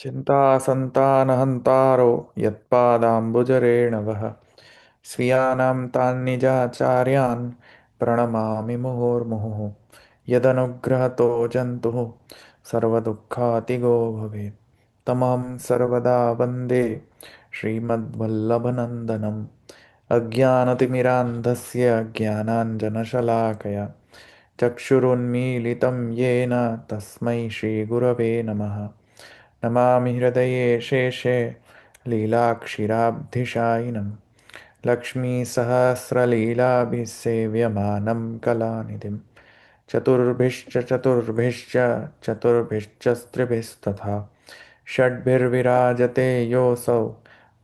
चिन्तासन्तानहन्तारो यत्पादाम्बुजरेणवः स्वीयानां तान्निजाचार्यान् प्रणमामि मुहुर्मुहुः यदनुग्रहतो जन्तुः सर्वदुःखातिगो भवेत् तमहं सर्वदा वन्दे श्रीमद्वल्लभनन्दनम् अज्ञानतिमिरान्धस्य ज्ञानाञ्जनशलाकया चक्षुरुन्मीलितं येन तस्मै श्रीगुरवे नमः नमामि हृदये शेषे लीलाक्षीराब्धिशायिनं लक्ष्मीसहस्रलीलाभिसेव्यमानं कलानिधिं चतुर्भिश्च चतुर्भिश्च चतुर्भिश्च स्त्रिभिस्तथा षड्भिर्विराजते योऽसौ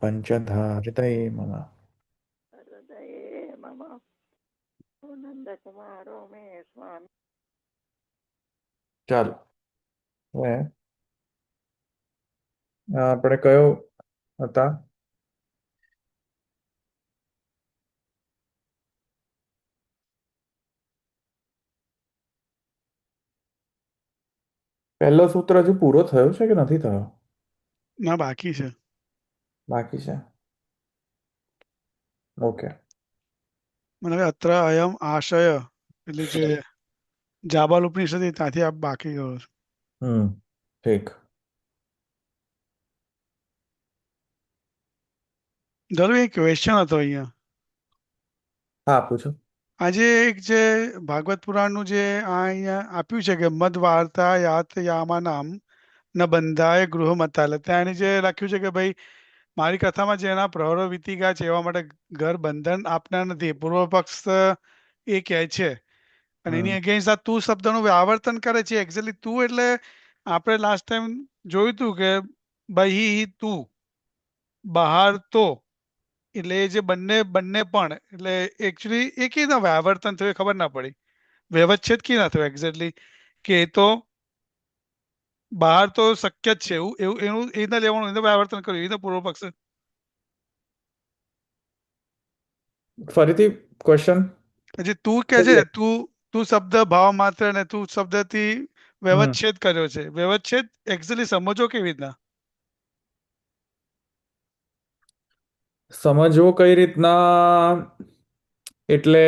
पञ्चधा हृदये मम હૃદયે મમ નંદકુમારો મે સ્વામી. ચાલો હવે આપણે કયો હતા પહેલો સૂત્ર હજુ પૂરો થયો છે કે નથી થયો ના બાકી છે. બાકી છે ઓકે મને હવે અત્ર અયમ આશય એટલે જે જાબાલ ઉપનિષદ હતી ત્યાંથી આ બાકી ગયો છે. ઠીક જરૂર એક ક્વેશ્ચન હતો અહીંયા. હા પૂછો આજે એક જે ભાગવત પુરાણનું જે આ અહીંયા આપ્યું છે કે મદ વાર્તા યાત યામાનામ ન બંધાય ગૃહ મતાલ, ત્યાં એની જે લખ્યું છે કે ભાઈ મારી કથામાં જેના પ્રહરો વીતી ગયા છે એવા માટે ઘર બંધન આપનાર નથી, પૂર્વ પક્ષ એ કહે છે. અને હમ એની અગેન્સ્ટ આ તું શબ્દનું આવર્તન કરે છે. એક્ઝેક્ટલી તું એટલે આપણે લાસ્ટ ટાઈમ જોયું હતું કે બહી તું, બહાર તો, એટલે એ જે બંને બંને પણ એટલે એકચ્યુઅલી એ કેવી રીતના વ્યાવર્તન થયું એ ખબર ના પડી. વ્યવચ્છેદ કેવી ના થયો એક્ઝેક્ટલી કે એ તો બહાર તો શક્ય જ છે એવું એવું એનું એ રીતના લેવાનું, એને વ્યાવર્તન કર્યું એ રીતના પૂર્વ પક્ષ. ફરીથી ક્વેશ્ચન જે તું કે છે તું તું શબ્દ ભાવ માત્ર ને તું શબ્દથી હમ વ્યવચ્છેદ કર્યો છે. વ્યવચ્છેદ એક્ઝેક્ટલી સમજો કેવી રીતના? સમજવો કઈ રીતના એટલે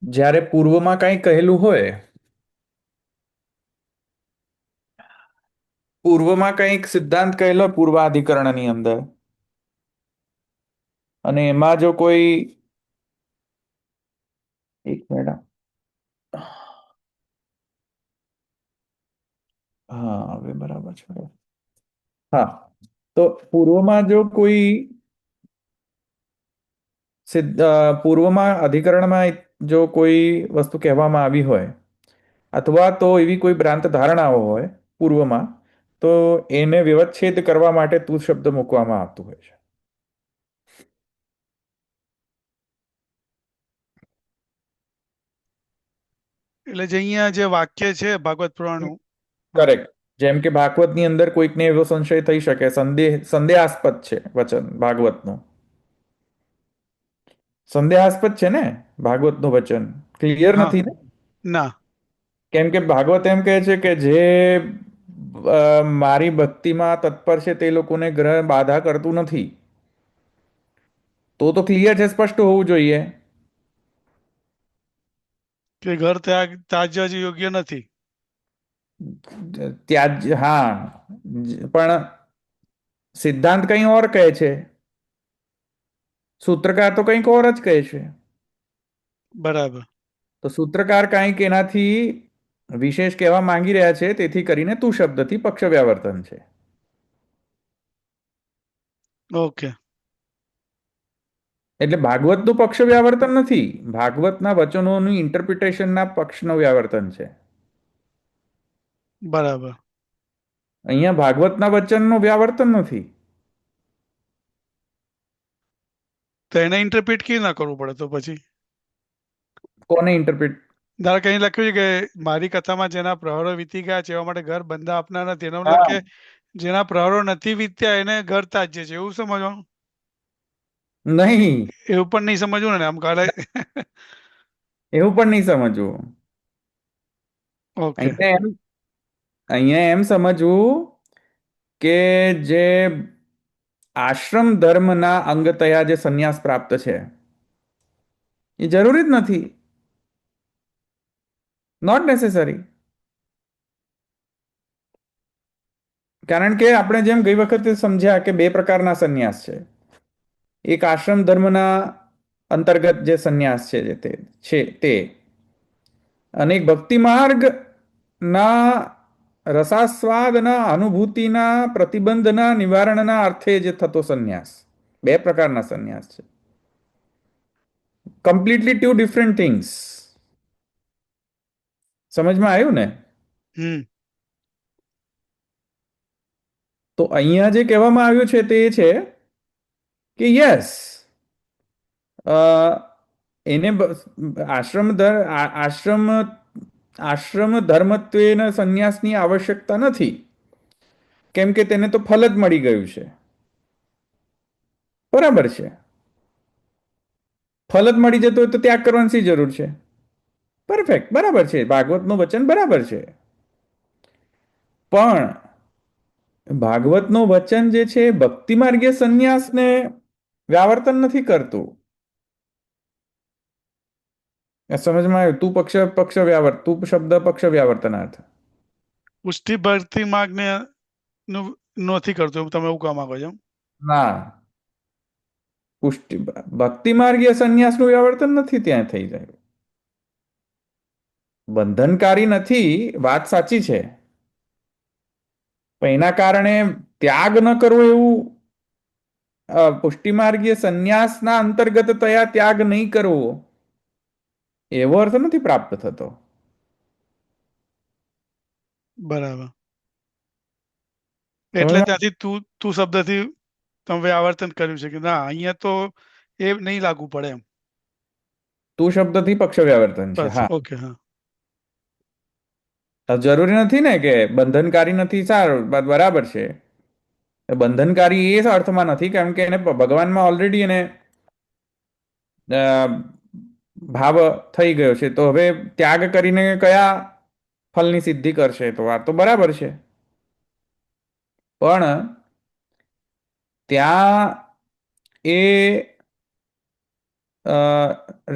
જ્યારે પૂર્વમાં કંઈ કહેલું હોય, પૂર્વમાં કંઈક સિદ્ધાંત કહેલો પૂર્વાધિકરણની અંદર, અને એમાં જો કોઈ એક મિનિટ હા હવે બરાબર છે હા તો પૂર્વમાં જો કોઈ પૂર્વમાં અધિકરણમાં જો કોઈ વસ્તુ કહેવામાં આવી હોય અથવા તો એવી કોઈ ભ્રાંત ધારણાઓ હોય પૂર્વમાં, તો એને વ્યવચ્છેદ કરવા માટે તું શબ્દ મૂકવામાં આવતું હોય છે. એટલે જે અહીંયા જે વાક્ય છે ભાગવત પુરાણનું. હા કરેક્ટ. જેમ કે ભાગવતની અંદર કોઈકને એવો સંશય થઈ શકે, સંદેહાસ્પદ છે વચન ભાગવતનું, સંદેહાસ્પદ છે ને ભાગવતનું વચન, ક્લિયર હા નથી ને. ના કેમ કે ભાગવત એમ કહે છે કે જે મારી ભક્તિમાં તત્પર છે તે લોકોને ગ્રહ બાધા કરતું નથી, તો ક્લિયર છે, સ્પષ્ટ હોવું જોઈએ. કે ઘર ત્યાગ ત્યાજ્ય જ યોગ્ય નથી. ત્યાજ હા, પણ સિદ્ધાંત કંઈ ઓર કહે છે, સૂત્રકાર તો કંઈક ઓર જ કહે છે. બરાબર. તો સૂત્રકાર કંઈક એનાથી વિશેષ કહેવા માંગી રહ્યા છે, તેથી કરીને તું શબ્દથી પક્ષ વ્યાવર્તન છે. ઓકે. એટલે ભાગવતનું પક્ષ વ્યાવર્તન નથી, ભાગવતના વચનોનું ઇન્ટરપ્રિટેશનના પક્ષનું વ્યાવર્તન છે. બરાબર. અહીંયા ભાગવતના વચનનું વ્યાવર્તન નથી. તો એને ઇન્ટરપ્રિટ કેવી ના કરવું પડે તો પછી? કોને ઇન્ટરપ્રિટ? ધારો કે અહીં લખ્યું છે કે મારી કથામાં જેના પ્રહરો વીતી ગયા છે એવા માટે ઘર બંધા આપનાર નથી, એનો મતલબ હા કે જેના પ્રહરો નથી વીત્યા એને ઘર તાજ્ય છે એવું સમજવાનું? નહીં, એવું પણ નહીં સમજવું ને આમ કાલે. એવું પણ નહીં સમજવું. ઓકે. અહીંયા એમ અહીંયા એમ સમજવું કે જે આશ્રમ ધર્મના અંગતયા જે સંન્યાસ પ્રાપ્ત છે એ જરૂરી જ નથી. Not necessary. કારણ કે આપણે જેમ ગઈ વખતે સમજ્યા કે બે પ્રકારના સંન્યાસ છે. એક આશ્રમ ધર્મના અંતર્ગત જે સંન્યાસ છે તે અને એક ભક્તિ માર્ગના રસાસ્વાદના અનુભૂતિના પ્રતિબંધના નિવારણના અર્થે જે થતો સંન્યાસ. બે પ્રકારના સંન્યાસ છે. Completely two different things. સમજમાં આવ્યું ને? હમ તો અહીંયા જે કહેવામાં આવ્યું છે તે એ છે કે યસ, એને આશ્રમ ધર્મત્વેન સંન્યાસની આવશ્યકતા નથી, કેમ કે તેને તો ફલ જ મળી ગયું છે. બરાબર છે. ફલ જ મળી જતો હોય તો ત્યાગ કરવાની શી જરૂર છે? પરફેક્ટ, બરાબર છે. ભાગવતનું વચન બરાબર છે. પણ ભાગવતનું વચન જે છે ભક્તિ માર્ગીય સંન્યાસને વ્યાવર્તન નથી કરતું. સમજમાં આવ્યું? તું શબ્દ પક્ષ વ્યાવર્તનાર્થ. પુષ્ટિ ભક્તિ માર્ગ ને નું નથી કરતો એવું તમે એવું કહેવા માંગો છો એમ? ના, ભક્તિ માર્ગીય સંન્યાસનું વ્યાવર્તન નથી ત્યાં થઈ જાય. બંધનકારી નથી, વાત સાચી છે, પણ એના કારણે ત્યાગ ન કરવો એવું પુષ્ટિમાર્ગીય સંન્યાસના અંતર્ગત તયા ત્યાગ નહીં કરવો એવો અર્થ નથી પ્રાપ્ત થતો. બરાબર. સમજ એટલે માં? ત્યાંથી તું તું શબ્દથી તમે આવર્તન કર્યું છે કે ના અહીંયા તો એ નહીં લાગુ પડે એમ. તું શબ્દથી પક્ષ વ્યાવર્તન છે. બસ હા, ઓકે. હા જરૂરી નથી ને કે બંધનકારી નથી. સારું, બરાબર છે. બંધનકારી એ અર્થમાં નથી, કારણ કે એને ભગવાનમાં ઓલરેડી એને ભાવ થઈ ગયો છે. તો હવે ત્યાગ કરીને કયા ફલની સિદ્ધિ કરશે? તો વાત તો બરાબર છે. પણ ત્યાં એ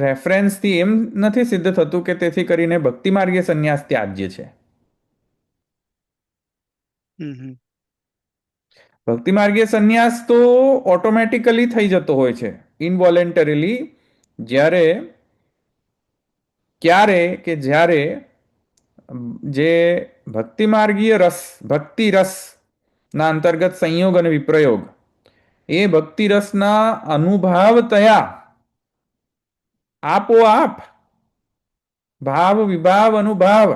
રેફરન્સથી એમ નથી સિદ્ધ થતું કે તેથી કરીને ભક્તિ માર્ગીય સંન્યાસ ત્યાજ્ય છે. હમ ભક્તિ માર્ગીય સંન્યાસ તો ઓટોમેટિકલી થઈ જતો હોય છે, ઇનવોલેન્ટરીલી. જ્યારે ક્યારે કે જ્યારે જે ભક્તિ માર્ગીય ભક્તિ રસ ના અંતર્ગત સંયોગ અને વિપ્રયોગ, એ ભક્તિ રસના અનુભાવ તયા આપોઆપ ભાવ વિભાવ અનુભાવ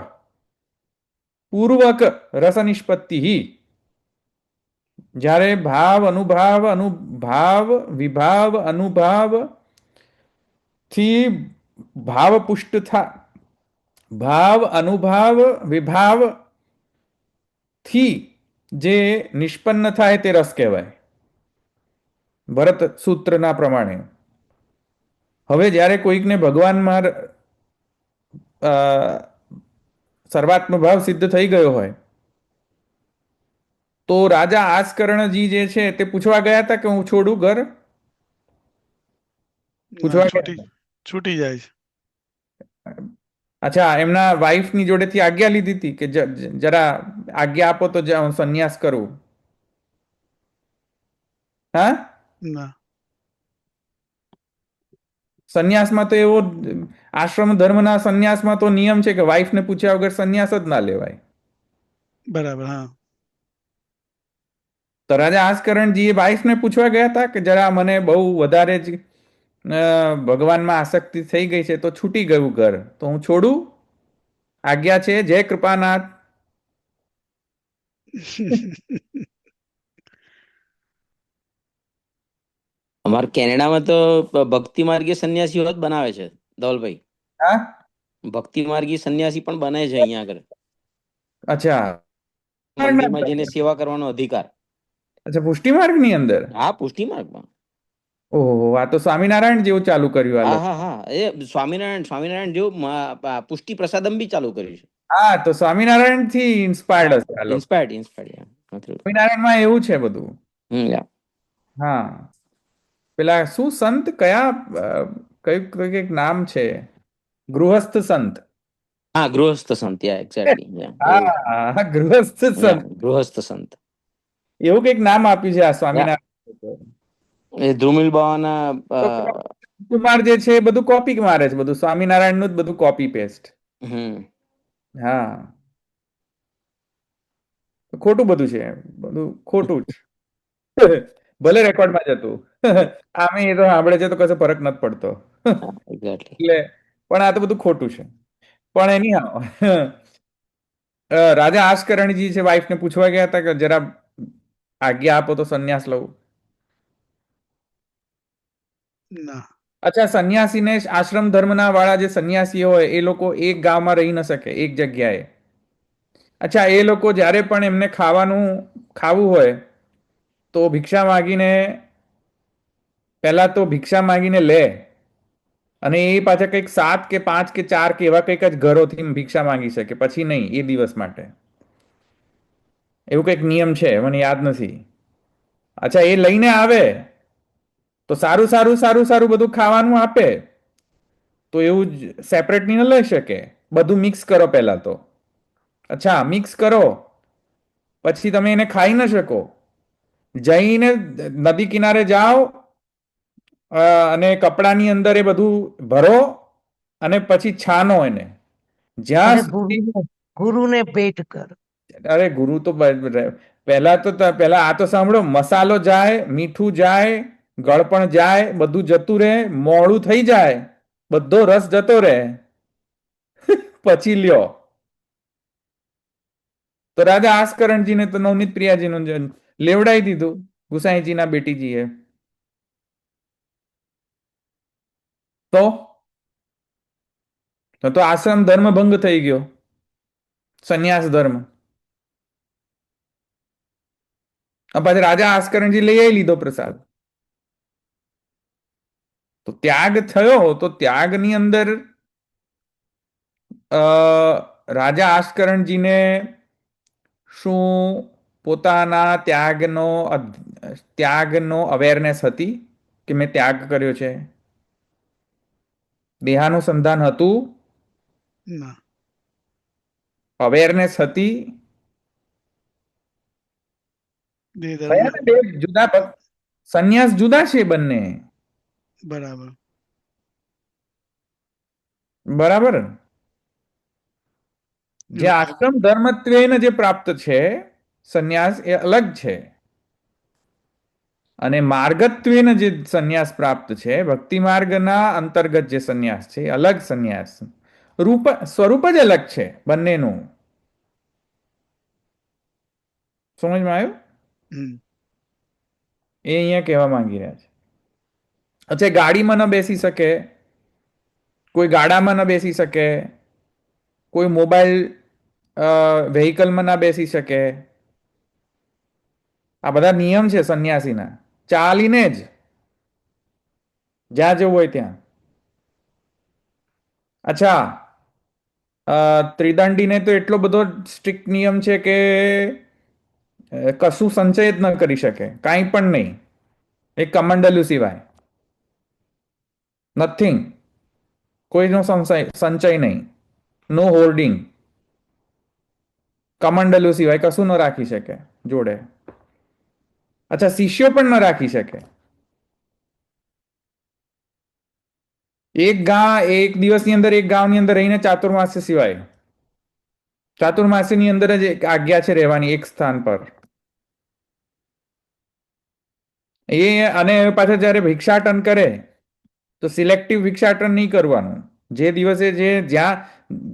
પૂર્વક રસ નિષ્પત્તિ, જ્યારે ભાવ વિભાવ અનુભાવ થી ભાવ પુષ્ટ ભાવ અનુભાવ વિભાવ થી જે નિષ્પન્ન થાય તે રસ કહેવાય, ભરત સૂત્રના પ્રમાણે. હવે જ્યારે કોઈકને ભગવાનમાં સર્વાત્મ ભાવ સિદ્ધ થઈ ગયો હોય તો રાજા આસકર્ણજી જે છે તે પૂછવા ગયા હતા કે હું છોડું ઘર? ના પૂછવા ગયા છૂટી હતા. છૂટી જાય છે. અચ્છા, એમના વાઈફની જોડેથી આજ્ઞા લીધી હતી કે જરા આજ્ઞા આપો તો હું સંન્યાસ કરું? હા, ના સંન્યાસમાં તો એવો આશ્રમ ધર્મના સંન્યાસમાં તો નિયમ છે કે વાઈફને પૂછ્યા વગર સંન્યાસ જ ના લેવાય. બરાબર. હા તો રાજા આસકરણજીએ વાઈફને પૂછવા ગયા હતા કે જરા મને બહુ વધારે જ ભગવાનમાં આસક્તિ થઈ ગઈ છે, તો છૂટી ગયું ઘર, તો હું છોડું? આજ્ઞા છે, જય કૃપાનાથ. અમારે કેનેડામાં તો ભક્તિ માર્ગીય સંન્યાસીઓ જ બનાવે છે ધવલભાઈ. હા, ભક્તિ માર્ગી સંન્યાસી પણ બને છે અહીંયા આગળ. અચ્છા. મંદિરમાં જઈને સેવા કરવાનો અધિકાર. અચ્છા, પુષ્ટિ માર્ગની અંદર? હા, પુષ્ટિ માર્ગમાં. ઓહો, આ તો સ્વામિનારાયણ જેવું ચાલુ કર્યું આ હા લોકો. હા હા એ સ્વામિનારાયણ જેવું પુષ્ટિ પ્રસાદમ બી ચાલુ કર્યું છે. હા, તો સ્વામિનારાયણ થી ઇન્સ્પાયર્ડ હશે આ લોકો. ઇન્સ્પાયર્ડ સ્વામિનારાયણમાં એવું છે બધું. યા હા, પેલા શું સંત કયા કયું કઈક નામ છે, ગૃહસ્થ સંત. હા ગૃહસ્થ સંત યા એક્ઝેક્ટલી એવું હા, ગૃહસ્થ યા સંત ગૃહસ્થ સંત એવું કઈક નામ આપ્યું છે આ યા સ્વામિનારાયણ. એ ધ્રુમિલ બાવાના તો કુમાર જે છે એ બધું કોપી મારે છે, બધું સ્વામિનારાયણ નું જ બધું કોપી પેસ્ટ. હમ હા, ખોટું બધું છે, બધું ખોટું જ. ભલે રેકોર્ડમાં જતું. આમે એ તો સાંભળે છે તો કશો ફરક નથી પડતો. એક્ઝેક્ટલી એટલે પણ આ તો બધું ખોટું છે. પણ એની રાજા આસ્કરણજી છે, વાઈફને પૂછવા ગયા હતા કે જરા આજ્ઞા આપો તો સંન્યાસ લઉં. ના. અચ્છા, સંન્યાસીને આશ્રમ ધર્મના વાળા જે સંન્યાસીઓ હોય એ લોકો એક ગામમાં રહી ન શકે, એક જગ્યાએ. અચ્છા, એ લોકો જ્યારે પણ એમને ખાવું હોય તો ભિક્ષા માગીને, પહેલા તો ભિક્ષા માગીને લે, અને એ પાછા કંઈક 7 કે 5 કે 4 કે એવા કંઈક જ ઘરોથી ભિક્ષા માંગી શકે, પછી નહીં એ દિવસ માટે. એવું કંઈક નિયમ છે, મને યાદ નથી. અચ્છા, એ લઈને આવે તો સારું સારું સારું સારું બધું ખાવાનું આપે, તો એવું જ સેપરેટ નહીં લઈ શકે, બધું મિક્સ કરો પહેલા તો. અચ્છા, મિક્સ કરો પછી તમે એને ખાઈ ન શકો. જઈને નદી કિનારે જાઓ, અને કપડાની અંદર એ બધું ભરો અને પછી છાનો એને. જ્યાં અને સુધી ગુરુને ભેટ કર. અરે ગુરુ તો પહેલા આ તો સાંભળો, મસાલો જાય, મીઠું જાય, ગળપણ જાય, બધું જતું રહે, મોડું થઈ જાય, બધો રસ જતો રહે, પછી લ્યો. તો રાજા આસ્કરણજીને તો નવનીત પ્રિયાજીનું લેવડાવી દીધું ગુસાઈજીના બેટીજીએ. તો તો આશ્રમ ધર્મ ભંગ થઈ ગયો, સંન્યાસ ધર્મ. પછી રાજા આસ્કરણજી લઈ આવી લીધો પ્રસાદ. તો ત્યાગ થયો, તો ત્યાગની અંદર રાજા આસ્કરણજીને શું પોતાના ત્યાગનો અવેરનેસ હતી કે મેં ત્યાગ કર્યો છે? દેહાનુસંધાન હતું? ના. અવેરનેસ હતી? દેહ કયા ધર્મ ને બે જુદા સંન્યાસ જુદા છે બંને. બરાબર. બરાબર. જે એટલે આશ્રમ ધર્મત્વેન જે પ્રાપ્ત છે સંન્યાસ, એ અલગ છે. અને માર્ગત્વેન જે સંન્યાસ પ્રાપ્ત છે, ભક્તિ માર્ગના અંતર્ગત જે સંન્યાસ છે, એ અલગ સંન્યાસ. સ્વરૂપ જ અલગ છે બંનેનું. સમજમાં આવ્યું? હમ. એ અહીંયા કહેવા માંગી રહ્યા છે. અચ્છા, ગાડીમાં ન બેસી શકે, કોઈ ગાડામાં ન બેસી શકે, કોઈ મોબાઈલ વેહિકલમાં ના બેસી શકે. આ બધા નિયમ છે સંન્યાસીના. ચાલીને જ જ્યાં જવું હોય ત્યાં. અચ્છા, ત્રિદંડીને તો એટલો બધો સ્ટ્રિક્ટ નિયમ છે કે કશું સંચય જ ન કરી શકે, કાંઈ પણ નહીં, એક કમંડલ્યુ સિવાય. નથિંગ. કોઈનો સંચય નહીં, નો હોર્ડિંગ. કમંડલ્યુ સિવાય કશું ન રાખી શકે જોડે. અચ્છા, શિષ્યો પણ ન રાખી શકે. એક દિવસની અંદર એક ગામની અંદર રહીને ચાતુર્માસ્ય સિવાય, ચાતુર્માસ્યની અંદર જ એક આજ્ઞા છે રહેવાની એક સ્થાન પર. અને પાછા જ્યારે ભિક્ષાટન કરે તો સિલેક્ટિવ ભિક્ષાટન નહીં કરવાનું. જે દિવસે જ્યાં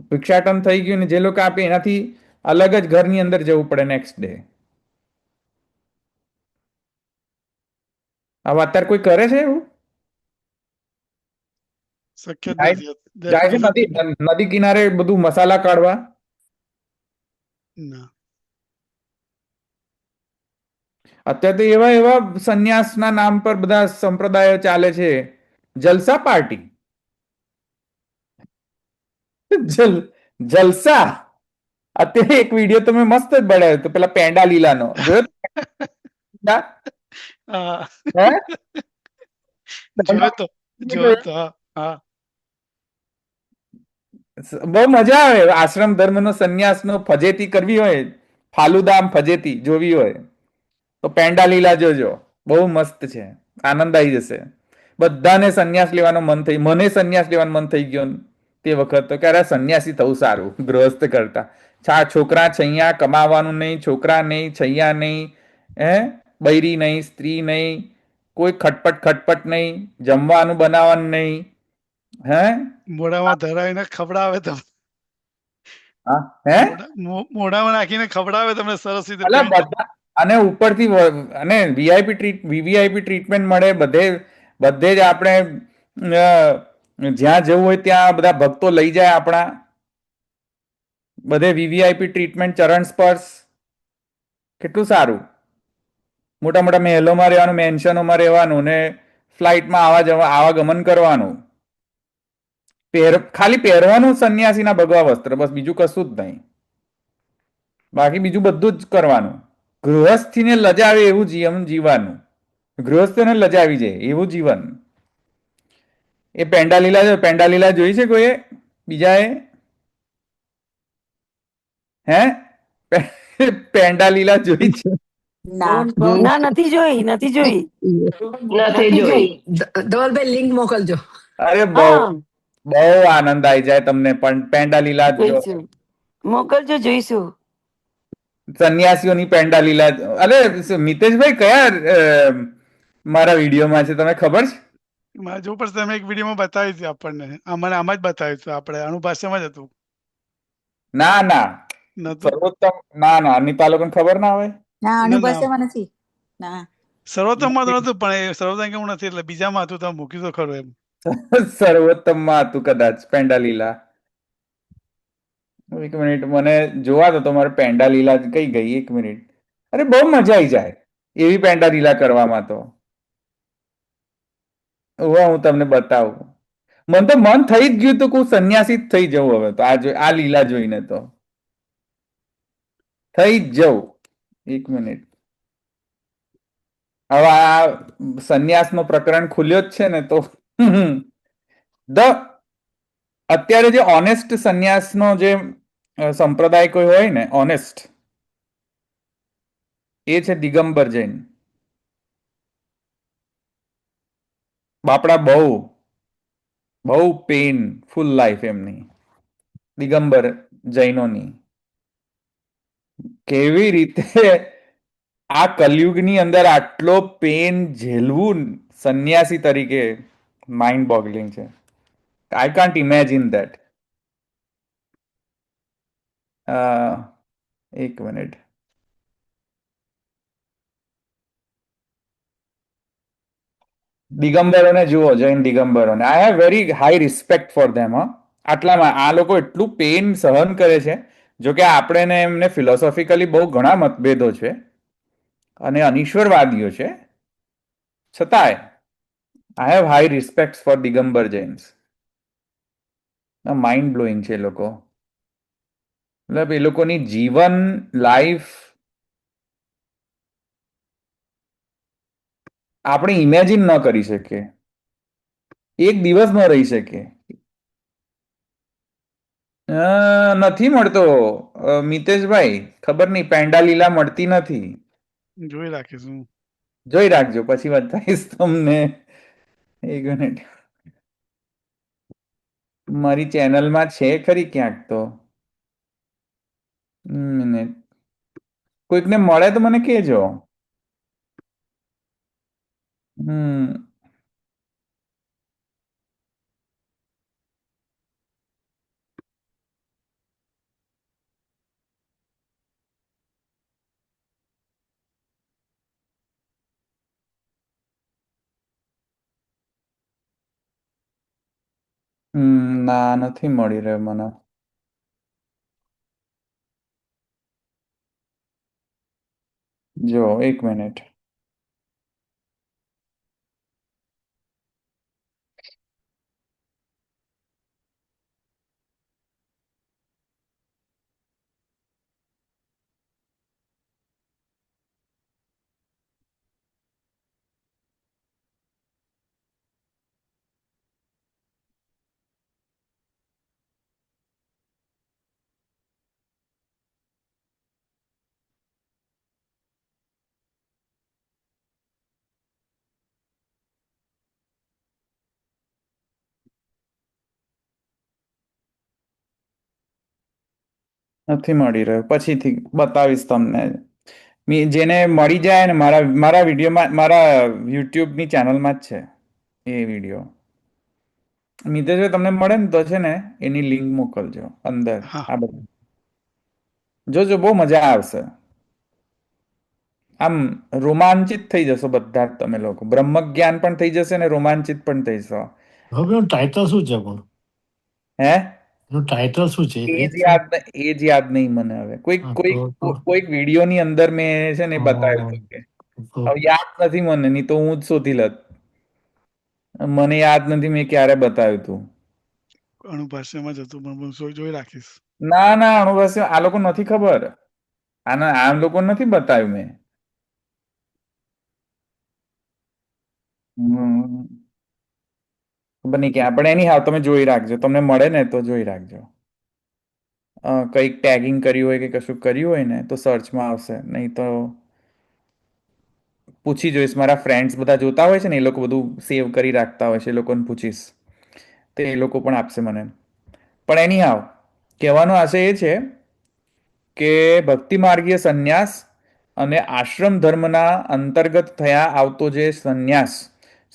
ભિક્ષાટન થઈ ગયું ને જે લોકો આપે એનાથી અલગ જ ઘરની અંદર જવું પડે નેક્સ્ટ ડે. હવે અત્યારે કોઈ કરે છે એવું? શક્ય જ જાય નથી. જાય છે નદી કિનારે બધું મસાલા કાઢવા? ના. અત્યારે તો એવા એવા સંન્યાસના નામ પર બધા સંપ્રદાયો ચાલે છે, જલસા પાર્ટી. જલસા. અત્યારે એક વિડીયો તો મેં મસ્ત જ બનાવ્યો હતો પેલા પેંડા લીલાનો જોયો તો? હા હે? જોયો તો જોયો તો હા હા બહુ મજા આવે આશ્રમ ધર્મનો સંન્યાસનો ફજેતી કરવી હોય, ફાલુદામ ફજેતી જોવી હોય તો પેંડા લીલા જોજો, બહુ મસ્ત છે, આનંદ આવી જશે. બધાને સંન્યાસ લેવાનો મન થઈ, મને સંન્યાસ લેવાનું મન થઈ ગયો તે વખત તો કે અરે સંન્યાસી થવું સારું ગૃહસ્થ કરતા. છોકરા છૈયા કમાવાનું નહીં, છોકરા નહીં, છૈયા નહીં, હે, બૈરી નહીં, સ્ત્રી નહીં, કોઈ ખટપટ ખટપટ નહીં, જમવાનું બનાવવાનું નહીં, હે, મોઢામાં ધરાવીને ખવડાવે તમને, હા, હે, મોઢામાં નાખીને ખવડાવે તમને સરસ રીતે અલા પેટ. બધા, અને ઉપરથી અને વીવીઆઈપી ટ્રીટમેન્ટ મળે બધે. બધે જ આપણે જ્યાં જવું હોય ત્યાં બધા ભક્તો લઈ જાય આપણા, બધે વીવીઆઈપી ટ્રીટમેન્ટ, ચરણ સ્પર્શ, કેટલું સારું. મોટા મોટા મહેલોમાં રહેવાનું, મેન્શનોમાં રહેવાનું ને ફ્લાઇટમાં આવાગમન કરવાનું. ખાલી પહેરવાનું સંન્યાસીના ભગવા વસ્ત્ર, બસ બીજું કશું જ નહીં. બાકી બીજું બધું જ કરવાનું. ગૃહસ્થીને લજાવે એવું જીવન જીવવાનું, ગૃહસ્થને લજાવી જાય એવું જીવન. એ પેંડા લીલા જોઈ છે કોઈએ બીજાએ? હે? પેંડા લીલા જોઈ છે? ના જોઈ ના નથી જોઈ નથી જોઈ નથી જોઈ. ધવલભાઈ લિંક મોકલજો. અરે બહુ હા બહુ આનંદ આવી જાય તમને, પણ પેંડા લીલા જો, જોઈશું, મોકલજો, જોઈશું. સંન્યાસીઓની પેંડા લીલા. અરે મિતેશભાઈ કયા મારા વિડીયોમાં છે તમે ખબર છે? મારે જોવું પડશે, તમે એક વિડીયોમાં બતાવી હતી આપણને, મને આમાં જ બતાવ્યું હતું, આપણે અનુભાષ્યમાં જ હતું. ના ના, નતું? સર્વોત્તમ, ના ના, અનિતા લોકોને ખબર ના હોય. ના ના ના, અનુભાષામાં નથી. ના સર્વોત્તમમાં તો નતું, પણ એ સર્વોત્તમ કેવું નથી એટલે બીજામાં હતું, તમે મૂક્યું તો ખરું એમ. સર્વોત્તમમાં હતું કદાચ પેંડા લીલા. એક મિનિટ, મને જોવા તો તમારે પેંડા લીલા કઈ ગઈ, એક મિનિટ. અરે બહુ મજા આવી જાય એવી પેંડા લીલા કરવામાં તો. હું તમને બતાવું. મને તો મન થઈ જ ગયું તું કે હું સંન્યાસી જ થઈ જવું હવે તો, આ લીલા જોઈને તો થઈ જ જવું. એક મિનિટ, હવે આ સંન્યાસનો પ્રકરણ ખુલ્યો જ છે ને તો ધ અત્યારે જે ઓનેસ્ટ સંન્યાસનો જે સંપ્રદાય કોઈ હોય ને, ઓનેસ્ટ, એ છે દિગંબર જૈન. બાપડા બહુ બહુ પેઇનફુલ લાઈફ એમની, દિગંબર જૈનોની. કેવી રીતે આ કલયુગની અંદર આટલો પેન ઝેલવું સંન્યાસી તરીકે, માઇન્ડ બોગલિંગ છે. I can't imagine that. એક મિનિટ, દિગંબરોને જુઓ, જૈન દિગંબરોને, I have very high respect for them. આટલામાં આ લોકો એટલું પેન સહન કરે છે. જો કે આપણે ને એમને ફિલોસોફિકલી બહુ ઘણા મતભેદો છે અને અનિશ્વરવાદીઓ છે, છતાંય I have high respect four Digambar Jains. Mind blowing છે એ લોકો. મતલબ એ લોકોની જીવન લાઈફ આપણે ઇમેજિન ન કરી શકીએ, એક દિવસ ન રહી શકીએ. નથી મળતો મિતેશભાઈ, ખબર નહીં, પેંડા લીલા મળતી નથી. જોઈ રાખીશું. જોઈ રાખજો, પછી બતાવીશ તમને. એક મિનિટ, મારી ચેનલમાં છે ખરી ક્યાંક તો. મિનિટ, કોઈકને મળે તો મને કહેજો. ના, નથી મળી રહ્યો મને. જો એક મિનિટ. નથી મળી રહ્યો. પછીથી બતાવીશ તમને. જેને મળી જાય ને મારા મારા વિડીયોમાં, મારા યુટ્યુબની ચેનલમાં જ છે એ વિડીયો. મિતેશભાઈ તમને મળે ને તો છે ને એની લિંક મોકલજો અંદર. હા આ બધું જોજો, બહુ મજા આવશે. આમ રોમાંચિત થઈ જશો બધા જ તમે લોકો. બ્રહ્મજ્ઞાન પણ થઈ જશે ને રોમાંચિત પણ થઈ જશો. હવે એનું ટાઇટલ શું છે પણ? હે? એનું ટાઇટલ શું છે? એ એ જ જ છે? યાદ એ જ યાદ નહીં મને હવે. કોઈક હા, કોઈક કોઈક વિડીયોની અંદર મેં છે ને એ બતાવ્યું હતું કે તો હવે યાદ નથી મને, નહીં તો હું જ શોધી લત. મને યાદ નથી મેં ક્યારે બતાવ્યું હતું. અણુભાષ્યમાં જ હતું પણ હું જોઈ રાખીશ. ના ના, અણુભાષ આ લોકો નથી ખબર. આ લોકો નથી બતાવ્યું મેં. હમ. ખબર નહીં ક્યાં, પણ એની હાવ તમે જોઈ રાખજો. તમને મળે ને તો જોઈ રાખજો. કંઈક ટેગિંગ કર્યું હોય કે કશું કર્યું હોય ને તો સર્ચમાં આવશે. નહીં તો પૂછી જોઈશ. મારા ફ્રેન્ડ્સ બધા જોતા હોય છે ને, એ લોકો બધું સેવ કરી રાખતા હોય છે, એ લોકોને પૂછીશ તો એ લોકો પણ આપશે મને. પણ એની હાવ કહેવાનો આશય એ છે કે ભક્તિ માર્ગીય સંન્યાસ અને આશ્રમ ધર્મના અંતર્ગત થયા આવતો જે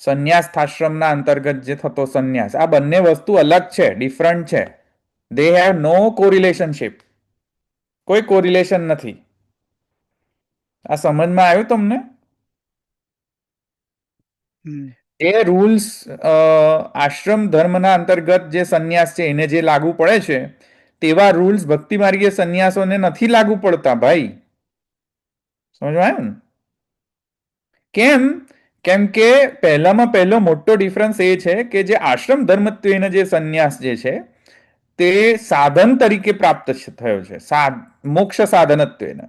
સંન્યાસ્થાશ્રમના અંતર્ગત જે થતો સંન્યાસ, આ બંને વસ્તુ અલગ છે, ડિફરન્ટ છે. They have no correlationship. કોઈ કોરિલેશન નથી. આ સમજમાં આવ્યું તમને? એ રૂલ્સ આશ્રમ ધર્મના અંતર્ગત જે સંન્યાસ છે એને જે લાગુ પડે છે તેવા રૂલ્સ ભક્તિ માર્ગીય સંન્યાસોને નથી લાગુ પડતા ભાઈ. સમજમાં આવ્યું ને? કેમ? કેમ કે પહેલામાં પહેલો મોટો ડિફરન્સ એ છે કે જે આશ્રમ ધર્મત્વેનો જે સંન્યાસ જે છે તે સાધન તરીકે પ્રાપ્ત થયો છે, મોક્ષ સાધનત્વેન.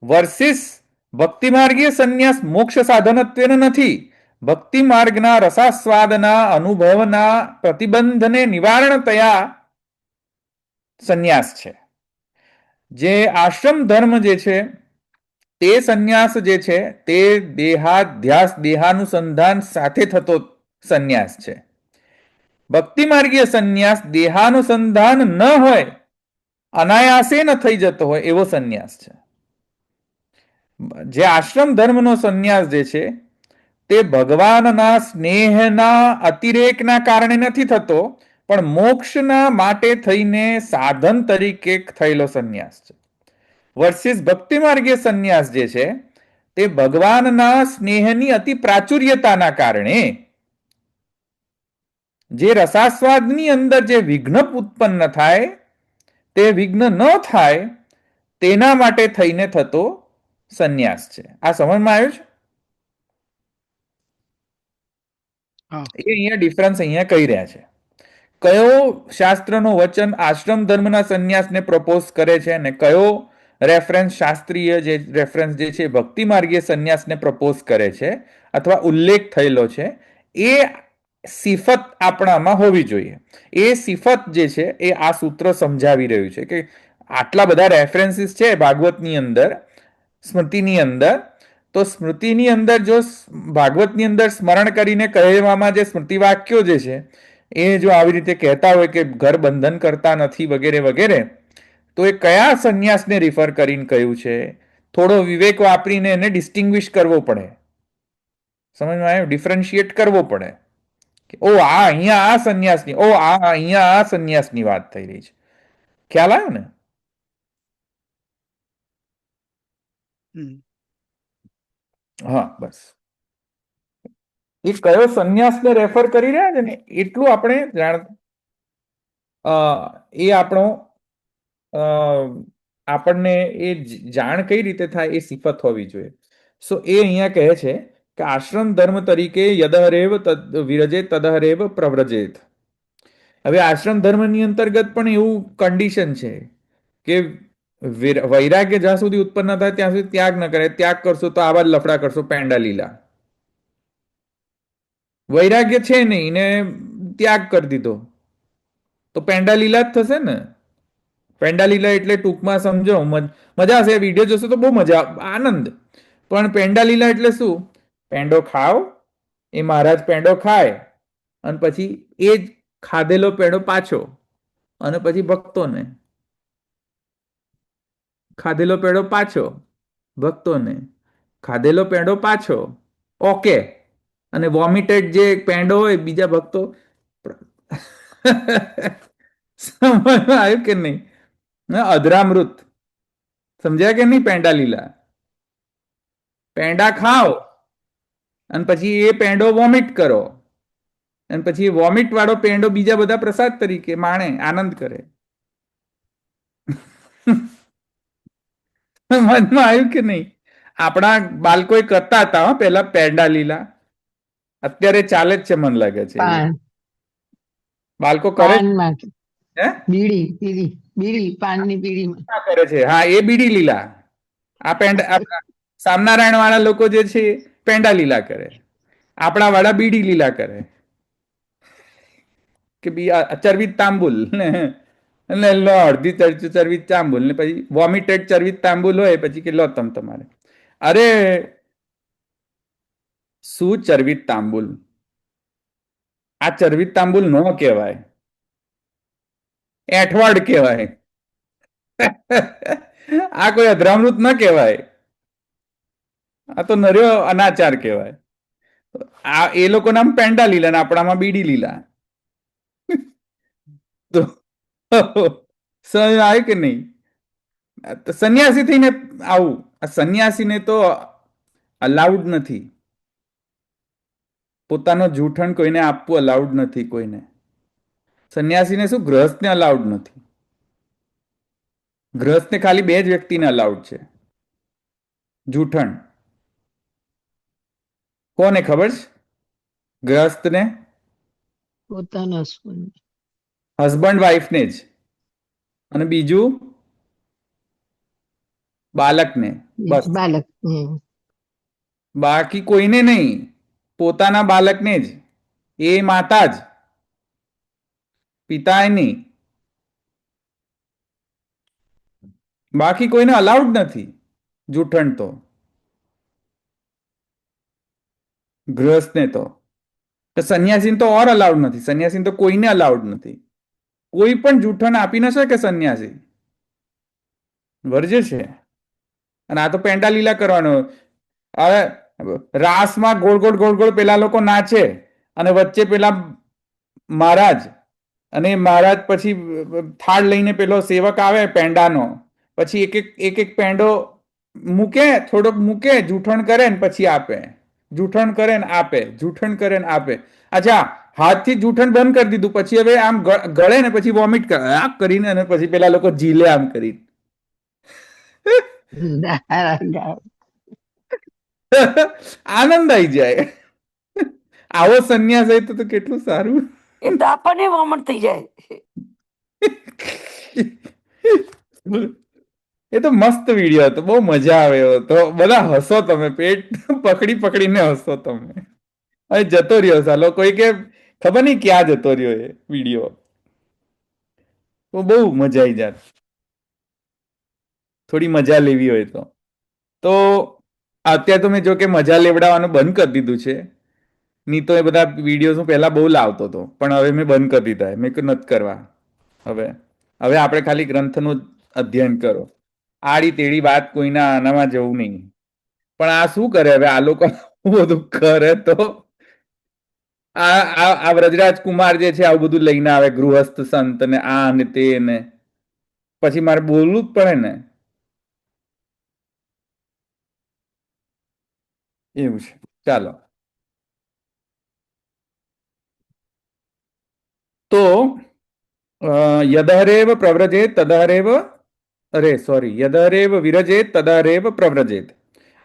વર્સિસ ભક્તિ માર્ગીય સંન્યાસ મોક્ષ સાધનત્વેન નથી. ભક્તિ માર્ગના રસાસ્વાદના અનુભવના પ્રતિબંધને નિવારણ તયા સંન્યાસ છે. જે આશ્રમ ધર્મ જે છે તે સંન્યાસ જે છે તે દેહાધ્યાસ, દેહાનુસંધાન સાથે થતો સંન્યાસ છે. ભક્તિ માર્ગીય સંન્યાસ દેહાનુસંધાન ન હોય, અનાયાસે ન થઈ જતો હોય એવો સંન્યાસ છે. જે આશ્રમ ધર્મનો સંન્યાસ જે છે તે ભગવાનના સ્નેહના અતિરેકના કારણે નથી થતો, પણ મોક્ષના માટે થઈને સાધન તરીકે થયેલો સંન્યાસ છે. વર્સિસ ભક્તિ માર્ગીય સંન્યાસ જે છે તે ભગવાનના સ્નેહની અતિ પ્રાચુર્યતાના કારણે જે રસાસ્વાદની અંદર જે વિઘ્ન ઉત્પન્ન થાય તે વિઘ્ન ન થાય તેના માટે થઈને થતો સંન્યાસ છે. આ સમજમાં આવ્યું છે? એ અહીંયા ડિફરન્સ અહીંયા કહી રહ્યા છે. કયો શાસ્ત્રનો વચન આશ્રમ ધર્મના સંન્યાસને પ્રપોઝ કરે છે અને કયો રેફરન્સ, શાસ્ત્રીય જે રેફરન્સ જે છે ભક્તિ માર્ગીય સંન્યાસને પ્રપોઝ કરે છે અથવા ઉલ્લેખ થયેલો છે, એ સિફત આપણામાં હોવી જોઈએ. એ સિફત જે છે એ આ સૂત્ર સમજાવી રહ્યું છે કે આટલા બધા રેફરન્સીસ છે ભાગવતની અંદર, સ્મૃતિની અંદર, તો સ્મૃતિની અંદર જો ભાગવતની અંદર સ્મરણ કરીને કહેવામાં જે સ્મૃતિ વાક્યો જે છે એ જો આવી રીતે કહેતા હોય કે ઘર બંધન કરતા નથી વગેરે વગેરે, તો એ કયા સંન્યાસને રિફર કરીને કહ્યું છે? થોડો વિવેક વાપરીને એને ડિસ્ટિંગ્વિશ કરવો પડે. સમજમાં આવ્યું? ડિફરન્શિએટ કરવો પડે. ઓ આ અહીંયા આ સંન્યાસની, ઓ આ અહીંયા આ સંન્યાસની વાત થઈ રહી છે. ખ્યાલ આવ્યો ને? હા, બસ. એ કયો સંન્યાસને રેફર કરી રહ્યા છે ને એટલું આપણે એ આપણો આપણને એ જાણ કઈ રીતે થાય એ સિફત હોવી જોઈએ. સો એ અહીંયા કહે છે કે આશ્રમ ધર્મ તરીકે યદહરેવ વિરજે તદહરેવ પ્રવ્રજેત. હવે આશ્રમ ધર્મની અંતર્ગત પણ એવું કન્ડિશન છે કે વૈરાગ્ય જ્યાં સુધી ઉત્પન્ન થાય ત્યાં સુધી ત્યાગ ન કરે. ત્યાગ કરશો તો આવા જ લફડા કરશો, પેંડા લીલા. વૈરાગ્ય છે નહીં ને ત્યાગ કરી દીધો તો પેંડા લીલા જ થશે ને. પેંડા લીલા એટલે ટૂંકમાં સમજો, મજા હશે. વિડીયો જોશો તો બહુ મજા, આનંદ. પણ પેંડા લીલા એટલે શું? પેંડો ખાવ, એ મહારાજ પેંડો ખાય અને પછી એ જ ખાધેલો પેંડો પાછો, અને પછી ભક્તોને. ખાધેલો પેંડો પાછો ભક્તોને, ખાધેલો પેંડો પાછો ઓકે, અને વોમિટેડ જે પેંડો હોય બીજા ભક્તો. સમજમાં આવ્યું કે નહીં? અધરામૃત સમજ્યા કે નહીં? પેંડા લીલા પેંડા ખાઓ અને પછી એ પેંડો વોમિટ કરો અને પછી વોમિટ વાળો પેંડો બીજા બધા પ્રસાદ તરીકે માણે, આનંદ કરે. મનમાં આવ્યું કે નહીં? આપણા બાળકો કરતા હતા પેલા પેંડા લીલા, અત્યારે ચાલે જ છે મને લાગે છે. પાન બાળકો કરે પાનમાં હે બીડી બીડી બીડી પાનની બીડીમાં હા, કરે છે. હા, એ બીડી લીલા. આ પેંડા સ્વામિનારાયણ વાળા લોકો જે છે પેંડા લીલા કરે, આપણા વાળા બીડી લીલા કરે કે ચરબીત તાંબુલ ને લો અડધી ચરબીત તાંબુલ ને પછી વોમિટેડ ચરબીત તાંબુલ હોય પછી કે લો તમારે. અરે શું ચરબીત તાંબુલ? આ ચરબીત તાંબુલ ન કહેવાય, એઠવાડ કહેવાય. આ કોઈ અધરામૃત ન કહેવાય, આ તો નર્યો અનાચાર કહેવાય. આ એ લોકો નામ પેંડા લીલા ને આપણામાં બીડી લીલા. તો સમજ આવે કે નહીં? સંન્યાસી થઈને આવું, આ સંન્યાસીને તો અલાઉડ નથી, પોતાનો જૂઠણ કોઈને આપવું અલાઉડ નથી કોઈને. સંન્યાસીને શું, ગ્રહસ્થને અલાઉડ નથી. ગ્રહસ્થને ખાલી બે જ વ્યક્તિને અલાઉડ છે જૂઠણ. કોને ખબર છે? ગ્રહસ્થને, પોતાના હસબન્ડ વાઈફને જ, અને બીજું બાળકને, બસ. બાલક બાકી કોઈને નહીં, પોતાના બાળકને જ. એ માતા જ, પિતા નહીં. બાકી કોઈને અલાઉડ નથી જૂઠણ તો. ગૃહસ્થને તો, સંન્યાસીને તો ઓર અલાઉડ નથી. સંન્યાસીને તો કોઈને અલાઉડ નથી. કોઈ પણ જૂઠણ આપી ન શકે સંન્યાસી, વર્જે છે. અને આ તો પેંડા લીલા કરવાનો. હવે રાસમાં ગોળ ગોળ ગોળ ગોળ પેલા લોકો નાચે અને વચ્ચે પેલા મહારાજ, અને મહારાજ પછી થાળ લઈને પેલો સેવક આવે પેંડાનો, પછી એક એક પેંડો મૂકે, થોડોક મૂકે, જૂઠણ કરે ને પછી આપે, જૂઠણ કરે ને આપે, જૂઠણ કરે ને આપે. અચ્છા, હાથથી જૂઠણ બંધ કરી દીધું, પછી હવે આમ ગળે ને પછી વોમિટ કરે આ કરીને, અને પછી પેલા લોકો ઝીલે આમ કરી. આનંદ આવી જાય. આવો સંન્યાસ હોય તો કેટલું સારું. એ તો આપણને વોમટ થઈ જાય. એ તો મસ્ત વિડીયો હતો, બહુ મજા આવે એવો તો. બધા હસો તમે, પેટ પકડી પકડીને હસો તમે. હવે જતો રહ્યો સાલો, કોઈ કે ખબર નહીં ક્યાં જતો રહ્યો એ વિડીયો. તો બહુ મજા આવી જાત, થોડી મજા લેવી હોય તો. તો અત્યારે તો મેં જો કે મજા લેવડાવવાનું બંધ કરી દીધું છે. નહીં તો એ બધા વિડીયોઝ હું પહેલા બહુ લાવતો હતો, પણ હવે મેં બંધ કરી દીધા. મેં કહ્યું નથી કરવા. હવે આપણે ખાલી ગ્રંથનું અધ્યયન કરો. આડી તેડી વાત કોઈના આનામાં જવું નહીં. પણ આ શું કરે હવે? આ લોકો બધું કરે તો આ વ્રજરાજ કુમાર જે છે આવું બધું લઈને આવે, ગૃહસ્થ સંત ને આ ને તે ને, પછી મારે બોલવું જ પડે ને. એવું છે. ચાલો, તો યદહરેવ પ્રવ્રજેત તદહરેવ, યદહરેવ વિરજેત તદહરેવ પ્રવ્રજેત.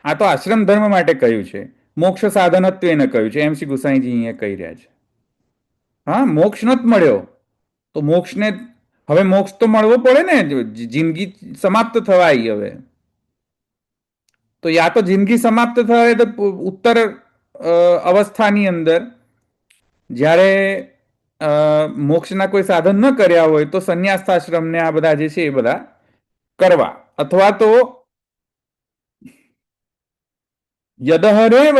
આ તો આશ્રમ ધર્મ માટે કહ્યું છે. મોક્ષ સાધનત્વેને કહ્યું છે. MC ગુસાઈજી અહીંયા કહી રહ્યા છે. હા, મોક્ષ નથી મળ્યો તો મોક્ષને, હવે મોક્ષ તો મળવો પડે ને, જિંદગી સમાપ્ત થવાય. હવે તો યા તો જિંદગી સમાપ્ત થાય તો ઉત્તર અવસ્થાની અંદર જ્યારે મોક્ષના કોઈ સાધન ન કર્યા હોય તો સંન્યાસાશ્રમને આ બધા જે છે એ બધા કરવા, અથવા તો યદહરેવ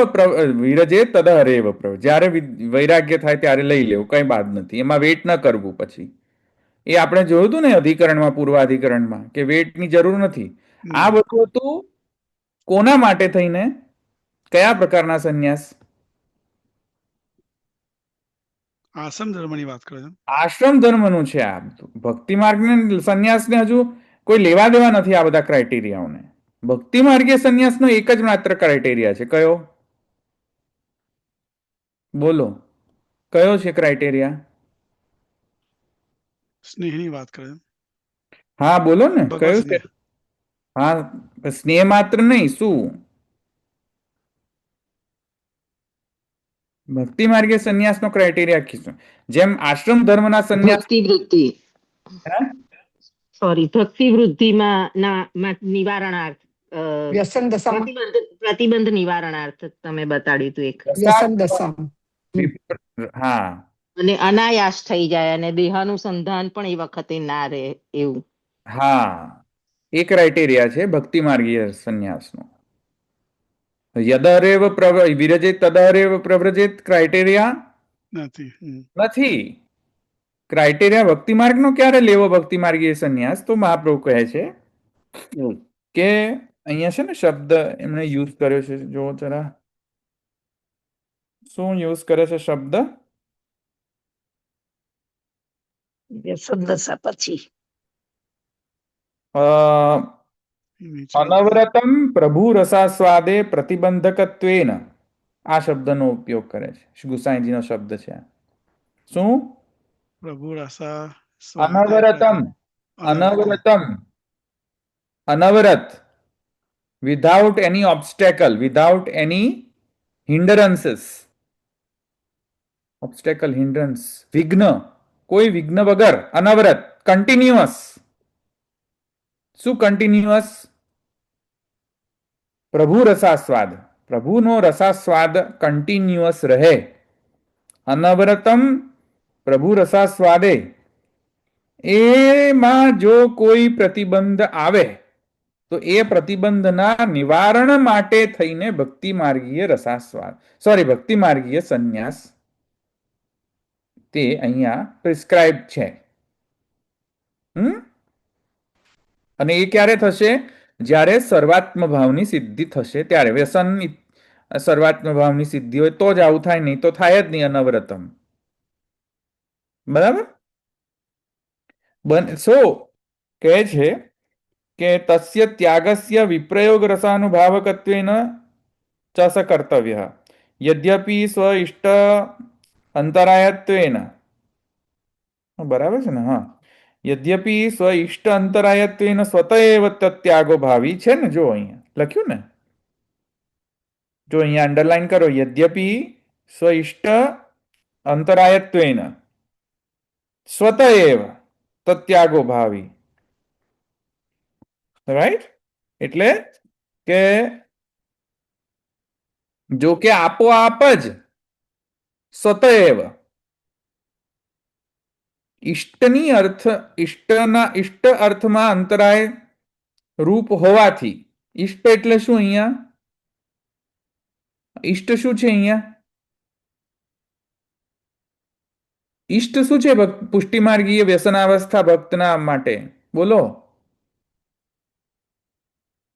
વિરજે તદહરેવ પ્રવ, જ્યારે વૈરાગ્ય થાય ત્યારે લઈ લેવું, કઈ બાદ નથી. એમાં વેટ ન કરવું. પછી એ આપણે જોયું હતું ને અધિકરણમાં, પૂર્વાધિકરણમાં, કે વેટની જરૂર નથી. આ બધું હતું કોના માટે થઈને, કયા પ્રકારના સંન્યાસ? આશ્રમ ધર્મની વાત કરે છે. આશ્રમ ધર્મનું છે આ બધું. ભક્તિ માર્ગને સંન્યાસને હજુ કોઈ લેવા દેવા નથી આ બધા ક્રાઇટેરિયાઓને. ભક્તિ માર્ગીય સંન્યાસનો એક જ માત્ર ક્રાઇટેરિયા છે. કયો? બોલો, કયો છે ક્રાઇટેરિયા? સ્નેહની વાત કરે છે. હા બોલો ને, ભગવત કયું છે? સ્નેહ. હા, સ્નેહ માત્ર નહીં, શું? ભક્તિ માર્ગીય સંન્યાસનો ક્રાઇટેરિયા કીધું. જેમ આશ્રમ ધર્મના સંન્યાસ ભક્તિ વૃત્તિ હે? સોરી ભક્તિ વૃદ્ધિમાં નિવારણાર્થ વ્યસન દશામાં પ્રતિબંધ નિવારણાર્થ તમે બતાડ્યું હતું એક. વ્યસન દશામાં હા, અને અનાયાસ થઈ જાય અને દેહાનુસંધાન પણ એ વખતે ના રહે એવું. હા, એ ક્રાઇટેરિયા છે ભક્તિ માર્ગીય સંન્યાસનો. યદરેવ વિરજેત તદરેવ પ્રવ્રજેત ક્રાઇટેરિયા નથી. નથી. ક્રાઇટેરિયા ભક્તિ માર્ગનો ક્યારે લેવો? ભક્તિ માર્ગીય સંન્યાસ તો મહાપ્રભુ કહે છે કે અહીંયા છે ને શબ્દ એમણે યુઝ કર્યો છે, જો જરા શું યુઝ કરે છે શબ્દ? વ્યસન દશા પછી અનવરતમ પ્રભુ રસાસ્વાદે પ્રતિબંધકત્વેન, આ શબ્દનો ઉપયોગ કરે છે. ગુસાઈજીનો શબ્દ છે. શું? પ્રભુ રસા અનવરતમ, અનવરતમ, અનવરત, without any obstacle, without any hindrances. Obstacle, hindrance, વિઘ્ન, કોઈ વિઘ્ન વગર, અનવરત, કન્ટિન્યુઅસ. શું કન્ટિન્યુઅસ? પ્રભુ રસાસ્વાદ, પ્રભુનો રસાસ્વાદ કન્ટિન્યુઅસ રહે. અનવરતમ પ્રભુ રસાસ્વાદે, એમાં જો કોઈ પ્રતિબંધ આવે તો એ પ્રતિબંધના નિવારણ માટે થઈને ભક્તિ માર્ગીય રસાસ્વાદ, ભક્તિ માર્ગીય સંન્યાસ તે અહીંયા પ્રિસ્ક્રાઇબ છે. અને એ ક્યારે થશે? જ્યારે સર્વાત્મ ભાવની સિદ્ધિ થશે ત્યારે. વ્યસન સર્વાત્મ ભાવની સિદ્ધિ હોય તો જ આવું થાય, નહીં તો થાય જ નહીં અનવરતમ. બરાબર? કહે છે કે તસ્ય ત્યાગસ્ય વિપ્રયોગ રસાનુભાવકત્વેન ચ સ કર્તવ્ય યદ્યપિ સ્વ ઇષ્ટ અંતરાયત્વેન. બરાબર છે ને? હા, યદ્યપિ સ્વ ઇષ્ટ અંતરાયત્વેન સ્વત એવ તત્યાગો ભાવી છે ને? જો અહીંયા લખ્યું ને, જો અહીંયા અંડરલાઈન કરો, યદ્યપિ સ્વ ઇષ્ટ અંતરાયત્વેન સ્વત એવ તત્યાગો ભાવી. રાઈટ? એટલે કે જો કે આપોઆપ જ સ્વત એવ ઇષ્ટની અર્થ, ઇષ્ટ અર્થમાં અંતરાય રૂપ હોવાથી. ઇષ્ટ એટલે શું? અહીંયા ઇષ્ટ શું છે? અહીંયા ઇષ્ટ શું છે પુષ્ટિ માર્ગીય વ્યસનાવસ્થા ભક્તના માટે? બોલો,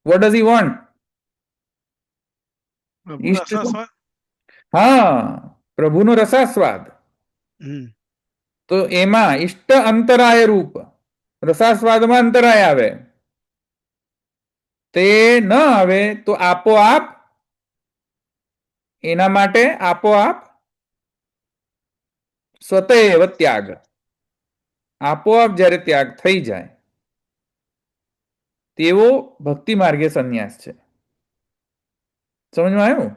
વોટ ડઝ હી વોન્ટ? ઇષ્ટ શું? હા, પ્રભુનો રસાસ્વાદ. તો એમાં ઇષ્ટ અંતરાય રૂપ, રસાસ્વાદમાં અંતરાય આવે, તે ન આવે તો આપોઆપ એના માટે આપોઆપ સ્વત એવ ત્યાગ, આપોઆપ જ્યારે ત્યાગ થઈ જાય તેવો ભક્તિ માર્ગે સંન્યાસ છે. સમજમાં આવ્યું?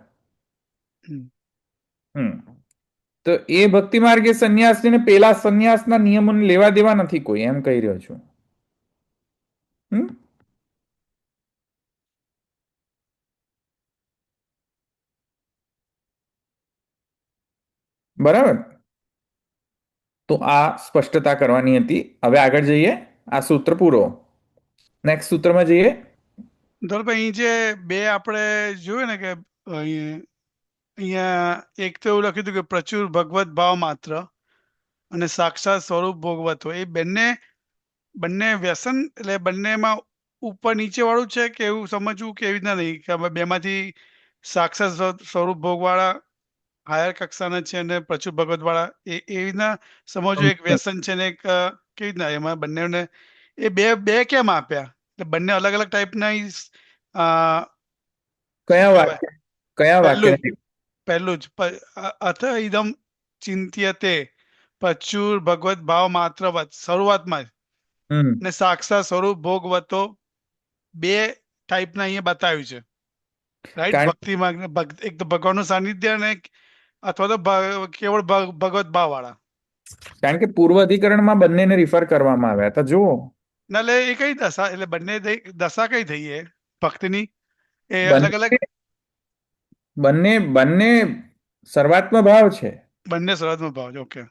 તો એ ભક્તિ માર્ગે સંન્યાસ છે ને પેલા સંન્યાસના નિયમોને લેવા દેવા નથી કોઈ, એમ કહી રહ્યો છું. બરાબર? તો આ સ્પષ્ટતા કરવાની હતી. હવે આગળ જઈએ. આ સૂત્ર પૂરો. નેક્સ્ટ સૂત્રમાં જઈએ. ધોલભાઈ, અહીં જે બે આપણે જોયું ને કે અહીંયા એક તો એવું લખ્યું હતું કે પ્રચુર ભગવત ભાવ માત્ર અને સાક્ષાત સ્વરૂપ ભોગવત હોય. એ બંને વ્યસન એટલે બંનેમાં ઉપર નીચે વાળું છે કે એવું સમજવું કે એવી રીતના નહીં કે અમે બેમાંથી સાક્ષાત સ્વરૂપ ભોગવાળા હાયર કક્ષાના છે અને પ્રચુર ભગવત વાળા એવી રીતના સમજવું એક વ્યસન છે ને એક કેવી રીતના એમાં બંનેને એ બે બે કેમ આપ્યા એટલે બંને અલગ અલગ ટાઈપના કયા વાક્ય કયા પહેલું વાક્ય પહેલું જ અથ ઇદમ ચિંત્યતે પ્રચુર ભગવત ભાવ માત્રવત શરૂઆતમાં જ હમ ને સાક્ષાત સ્વરૂપ ભોગવતો બે ટાઈપના અહીંયા બતાવ્યું છે રાઈટ કારણ ભક્તિ માર્ગ એક તો ભગવાનનું સાનિધ્ય અને અથવા તો કેવળ ભગવત ભાવ વાળા કારણ કે પૂર્વ અધિકરણમાં બંનેને રિફર કરવામાં આવ્યા હતા જુઓ ના એટલે એ કઈ દશા એટલે બંને દશા કઈ થઈ એ ભક્તિની એ બંને અલગ અલગ બંને બંને સર્વાત્મ ભાવ છે. બંને શરૂઆતમાં ભાવ છે ઓકે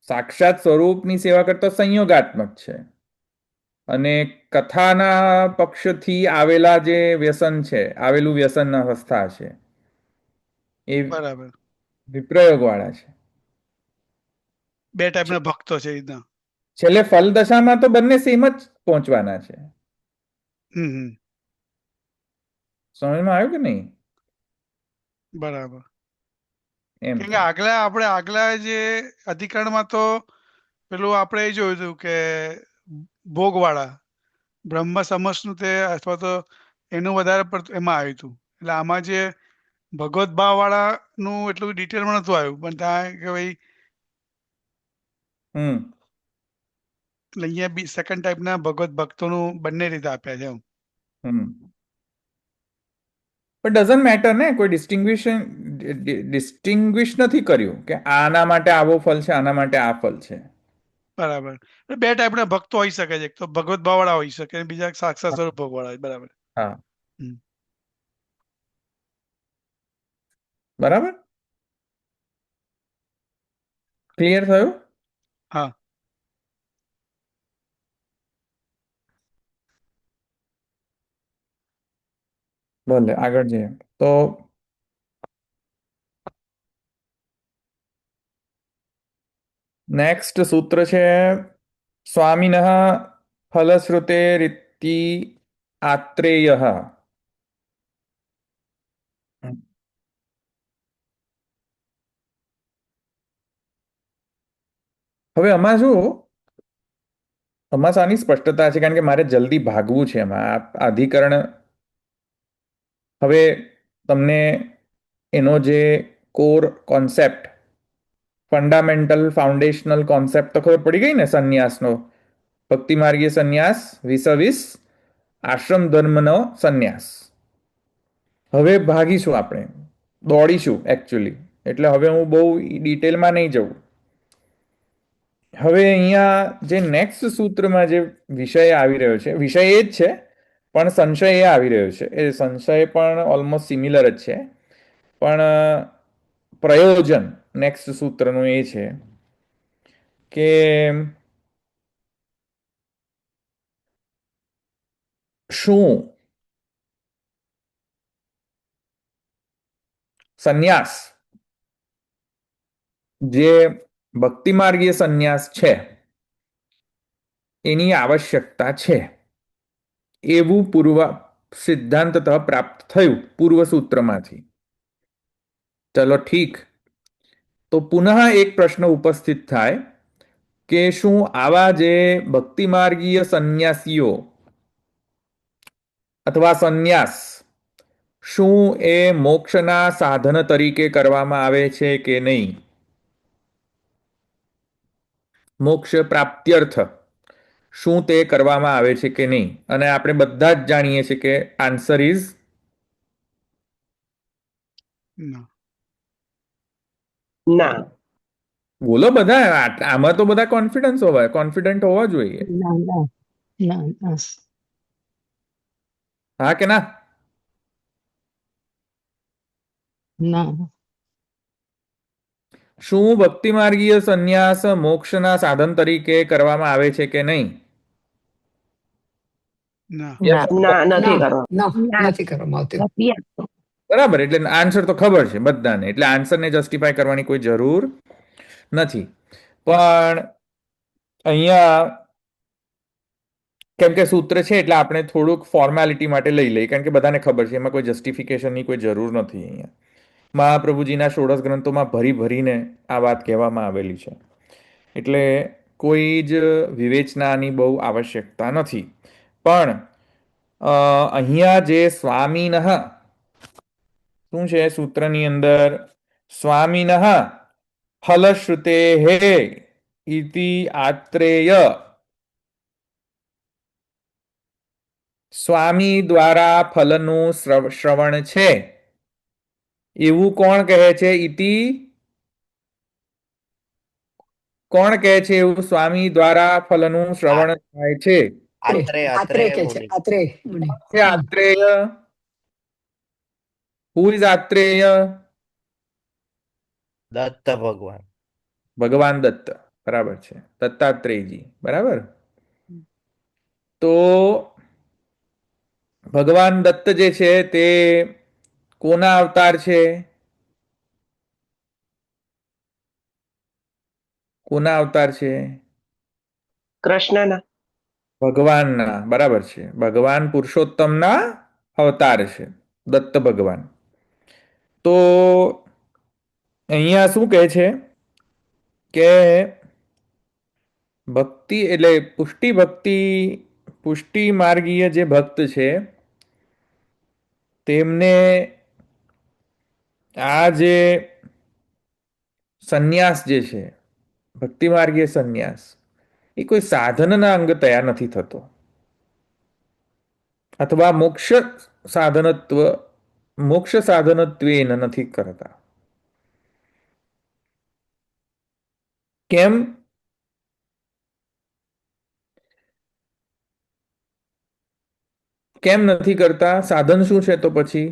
સાક્ષાત સ્વરૂપની સેવા કરતો સંયોગાત્મક છે અને કથાના પક્ષથી આવેલા જે વ્યસન છે આવેલું વ્યસન અવસ્થા છે એ બરાબર વિપ્રયોગ વાળા છે. બે ટાઈપના ભક્તો છે એ રીતના છેલ્લે ફલ દશામાં તો બંને સેમ જ પહોંચવાના છે. હમ સમજમાં આવ્યું કે નહીં? બરાબર એમ કેમ કે આગલા જે અધિકરણમાં તો પેલું આપણે એ જોયું હતું કે ભોગવાળા બ્રહ્મ સમસનું તે અથવા તો એનું વધારે પડતું એમાં આવ્યું હતું એટલે આમાં જે ભગવત ભાવ વાળાનું એટલું ડિટેલમાં નહોતું આવ્યું પણ ત્યાં કે ભાઈ હમ એટલે અહીંયા બી સેકન્ડ ટાઈપના ભગવત ભક્તોનું બંને રીતે આપ્યા છે એમ હમ પણ ડઝન્ટ મેટર ને કોઈ ડિસ્ટિંગ્વિશ નથી કર્યું કે આના માટે આવો ફલ છે આના માટે આ ફલ છે. બરાબર એટલે બે ટાઈપના ભક્તો હોઈ શકે છે એક તો ભગવત ભાવ વાળા હોઈ શકે અને બીજા સાક્ષાત સ્વરૂપ ભોગવાળા હોય બરાબર હા હમ. બરાબર ક્લિયર થયું? હા ભલે આગળ જઈએ તો નેક્સ્ટ સૂત્ર છે સ્વામિનઃ ફલશ્રુતેરિતિ આત્રેય. હવે આમાં શું આમાં શાની સ્પષ્ટતા છે કારણ કે મારે જલ્દી ભાગવું છે એમાં આ અધિકરણ હવે તમને એનો જે core concept fundamental foundational concept તો ખબર પડી ગઈ ને સંન્યાસનો ભક્તિ માર્ગીય સંન્યાસ વિસવિસ આશ્રમ ધર્મનો સંન્યાસ. હવે ભાગીશું આપણે દોડીશું એકચ્યુઅલી એટલે હવે હું બહુ ડિટેલમાં નહીં જઉં. હવે અહીંયા જે નેક્સ્ટ સૂત્રમાં જે વિષય આવી રહ્યો છે વિષય એ જ છે પણ સંશય એ આવી રહ્યો છે એ સંશય પણ ઓલમોસ્ટ સિમિલર જ છે પણ પ્રયોજન નેક્સ્ટ સૂત્રનું એ છે કે શું સંન્યાસ જે ભક્તિ માર્ગીય સંન્યાસ છે એની આવશ્યકતા છે એવું પૂર્વ સિદ્ધાંતતઃ પ્રાપ્ત થયું પૂર્વ સૂત્રમાંથી. ચલો ઠીક તો પુનઃ એક પ્રશ્ન ઉપસ્થિત થાય કે શું આવા જે ભક્તિ માર્ગીય સંન્યાસીઓ અથવા સંન્યાસ શું એ મોક્ષના સાધન તરીકે કરવામાં આવે છે કે નહીં? મોક્ષ પ્રાપ્ત્યર્થ શું તે કરવામાં આવે છે કે નહીં? અને આપણે બધા જ જાણીએ છીએ કે આન્સર ઇઝ ના બોલો બધા આમાં તો બધા કોન્ફિડન્ટ હોવા જોઈએ. ના ના ના ના હા કે ના? ના શું ભક્તિ માર્ગીય સંન્યાસ મોક્ષના સાધન તરીકે કરવામાં આવે છે કે નહીં? ના ના નથી કરવા નથી કરવામાં આવતી. નથી આપતો. બરાબર એટલે આન્સર તો ખબર છે બધાને એટલે આન્સરને જસ્ટિફાય કરવાની કોઈ જરૂર નથી પણ અહીંયા કેમ કે સૂત્ર છે એટલે આપણે થોડુંક ફોર્માલિટી માટે લઈ લઈએ, કારણ કે બધાને ખબર છે એમાં કોઈ જસ્ટિફિકેશનની કોઈ જરૂર નથી. અહીંયા મહાપ્રભુજીના ષોડશ ગ્રંથોમાં ભરી ભરીને આ વાત કહેવામાં આવેલી છે, એટલે કોઈ જ વિવેચનાની બહુ આવશ્યકતા નથી. પણ અહીંયા જે સ્વામીનઃ શું છે સૂત્રની અંદર, સ્વામીનઃ ફલશ્રુતે હે ઇતિ આત્રેય, સ્વામી દ્વારા ફલનું શ્રવણ છે એવું કોણ કહે છે? ઇતિ કોણ કહે છે એવું સ્વામી દ્વારા ફલનું શ્રવણ થાય છે? આત્રે કે છે આત્રે મુનિ. છે આત્રેય. Who is આત્રેય? દત્ત ભગવાન. ભગવાન દત્ત, બરાબર છે, દત્તાત્રેયજી, બરાબર. તો ભગવાન દત્ત જે છે તે કોના અવતાર છે? કોના અવતાર છે? કૃષ્ણના. ભગવાનના, બરાબર છે. ભગવાન પુરુષોત્તમના અવતાર છે દત્ત ભગવાન. તો અહીંયા શું કહે છે કે ભક્તિ એટલે પુષ્ટિ ભક્તિ, પુષ્ટિ માર્ગીય જે ભક્ત છે તેમને આ જે સંન્યાસ જે છે, ભક્તિ માર્ગીય સંન્યાસ, એ કોઈ સાધનના અંગ તૈયાર નથી થતો, અથવા મોક્ષ સાધનત્વેન નથી કરતા. કેમ? કેમ નથી કરતા? સાધન શું છે તો પછી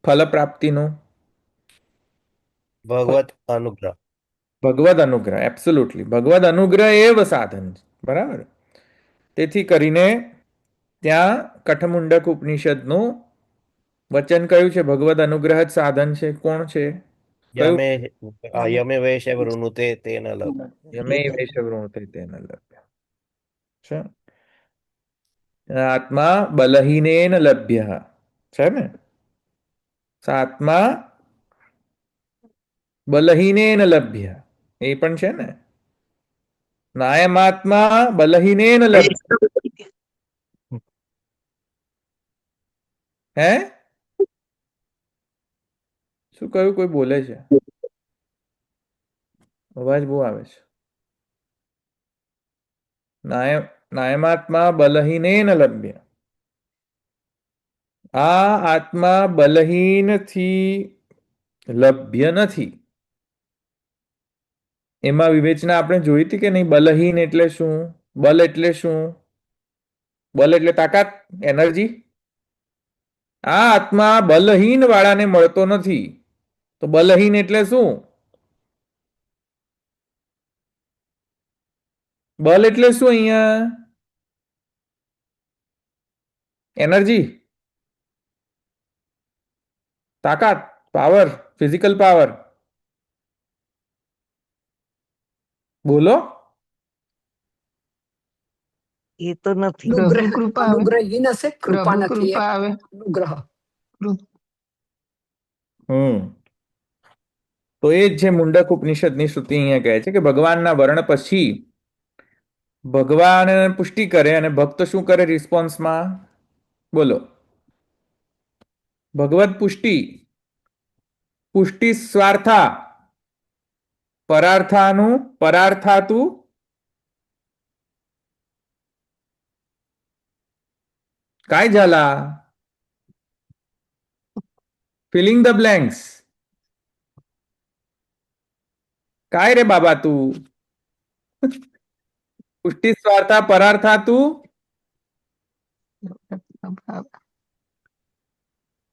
ફલ પ્રાપ્તિનું? ભગવત અનુગ્રહ. ભગવદ અનુગ્રહ, એબ્સોલ્યુટલી. ભગવદ અનુગ્રહ એવ સાધન, બરાબર. તેથી કરીને ત્યાં કઠમુંડક ઉપનિષદનું વચન કયું છે? ભગવદ અનુગ્રહ જ સાધન છે. કોણ છે? કયું? યમે વૈશે વૃણુતે તેન લભ. યમે વૈશ વૃણુતે તેન લભ્ય. છે આત્મા બલહીનેન લભ્ય, છે ને? આત્મા બલહીનેન લભ્ય, એ પણ છે ને? નાયમાત્મા બલહીનેન લભ્ય. હે શું કહ્યું? કોઈ બોલે છે, અવાજ બહુ આવે છે. નાયમાત્મા બલહીનેન લભ્ય. આ આત્મા બલહીનથી લભ્ય નથી. એમાં વિવેચના આપણે જોઈ હતી કે નહીં? બલહીન એટલે શું? બલ એટલે શું? બલ એટલે તાકાત, એનર્જી. આ આત્મા બલહીન વાળાને મળતો નથી. તો બલહીન એટલે શું? બલ એટલે શું અહીંયા? એનર્જી, તાકાત, પાવર, ફિઝિકલ પાવર. બોલો. એ તો નથી. અનુગ્રહ કૃપા આવે. અનુગ્રહહીન હશે, કૃપા પ્રભુ નથી. કૃપા આવે. અનુગ્રહ. તો એ જ છે મુંડક ઉપનિષદની શ્રુતિ અહીંયા કહે છે કે ભગવાનના વર્ણ પછી ભગવાન પુષ્ટિ કરે અને ભક્ત શું કરે રિસ્પોન્સમાં? બોલો. ભગવત પુષ્ટિ, પુષ્ટિ સ્વાર્થા, પરાર્થાનું પરાર્થાતું काय झाला? Filling the blanks. काय रे बाबा तू? पुष्टी स्वार्था परार्था तू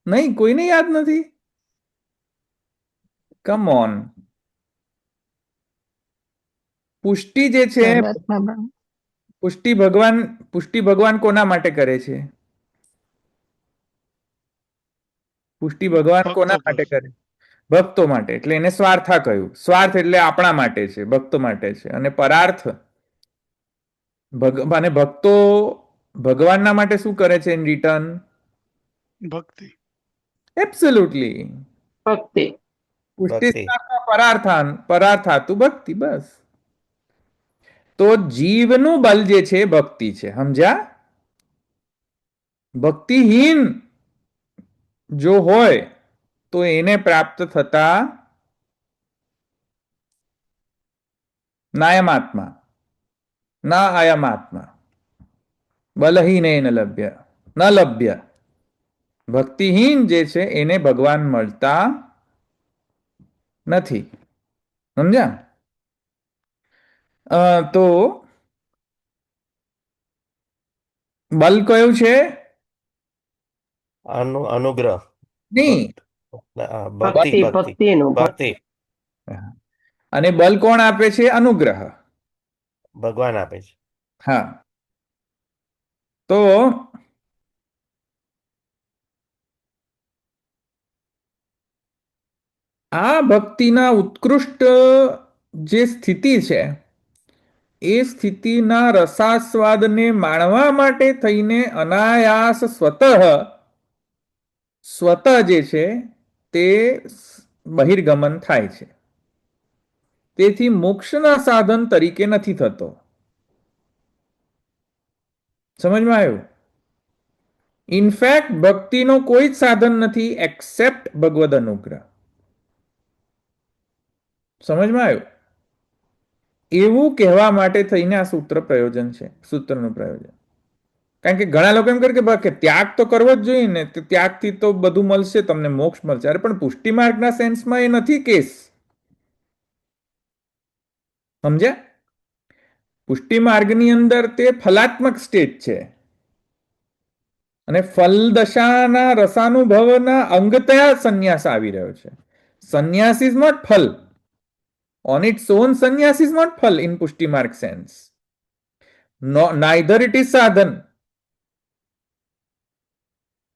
નહીં? કોઈને યાદ નથી? Come on. પુષ્ટિ જે છે, પુષ્ટિ ભગવાન કોના માટે કરે છે? પુષ્ટિ ભગવાન કોના માટે કરે? ભક્તો માટે. એટલે એને સ્વાર્થા કહ્યું. સ્વાર્થ એટલે આપણા માટે છે, ભક્તો માટે છે. અને પરાર્થ, અને ભક્તો ભગવાનના માટે શું કરે છે ઇન રિટર્ન? ભક્તિ. એબ્સોલ્યુટલી. ભક્તિ. પુષ્ટિ ભક્તિ. પરાર્થાતુ ભક્તિ. બસ. તો જીવનું બલ જે છે ભક્તિ છે, સમજ્યા? ભક્તિહીન જો હોય તો એને પ્રાપ્ત થતા નાયમાત્મા ના આયમાત્મા બલહીન ન લભ્ય ન લભ્ય. ભક્તિહીન જે છે એને ભગવાન મળતા નથી, સમજ્યા? તો બલ કયું છે? અનુગ્રહ. નહીં. ભક્તિ. ભક્તિ. ભક્તિ. ભક્તિનું. ભક્તિ અને બલ કોણ આપે છે? અનુગ્રહ. ભગવાન આપે છે. હા. તો આ ભક્તિના ઉત્કૃષ્ટ જે સ્થિતિ છે એ સ્થિતિના રસાસ્વાદને માણવા માટે થઈને અનાયાસ સ્વતઃ જે છે તે બહિર્ગમન થાય છે. તેથી મોક્ષના સાધન તરીકે નથી થતો. સમજમાં આવ્યું? ઇનફેક્ટ ભક્તિનો કોઈ જ સાધન નથી એક્સેપ્ટ ભગવદ અનુગ્રહ. સમજમાં આવ્યું? એવું કહેવા માટે થઈને આ સૂત્રનું પ્રયોજન. કારણ કે ઘણા લોકો એમ કે ત્યાગ તો કરવો જ જોઈએ ને, તો ત્યાગથી તો બધું મળશે, તમને મોક્ષ મળશે. અરે પણ પુષ્ટિ માર્ગના સેન્સમાં એ નથી કેસ, સમજ્યા? પુષ્ટિ માર્ગની અંદર તે ફલાત્મક સ્ટેજ છે અને ફલદશાના રસાનુભવના અંગતયા સંન્યાસ આવી રહ્યો છે. સંન્યાસ ઇઝ નોટ ફલ. On its own, sannyas is not phal in Pushti Marg sense. No, neither it is sadhan.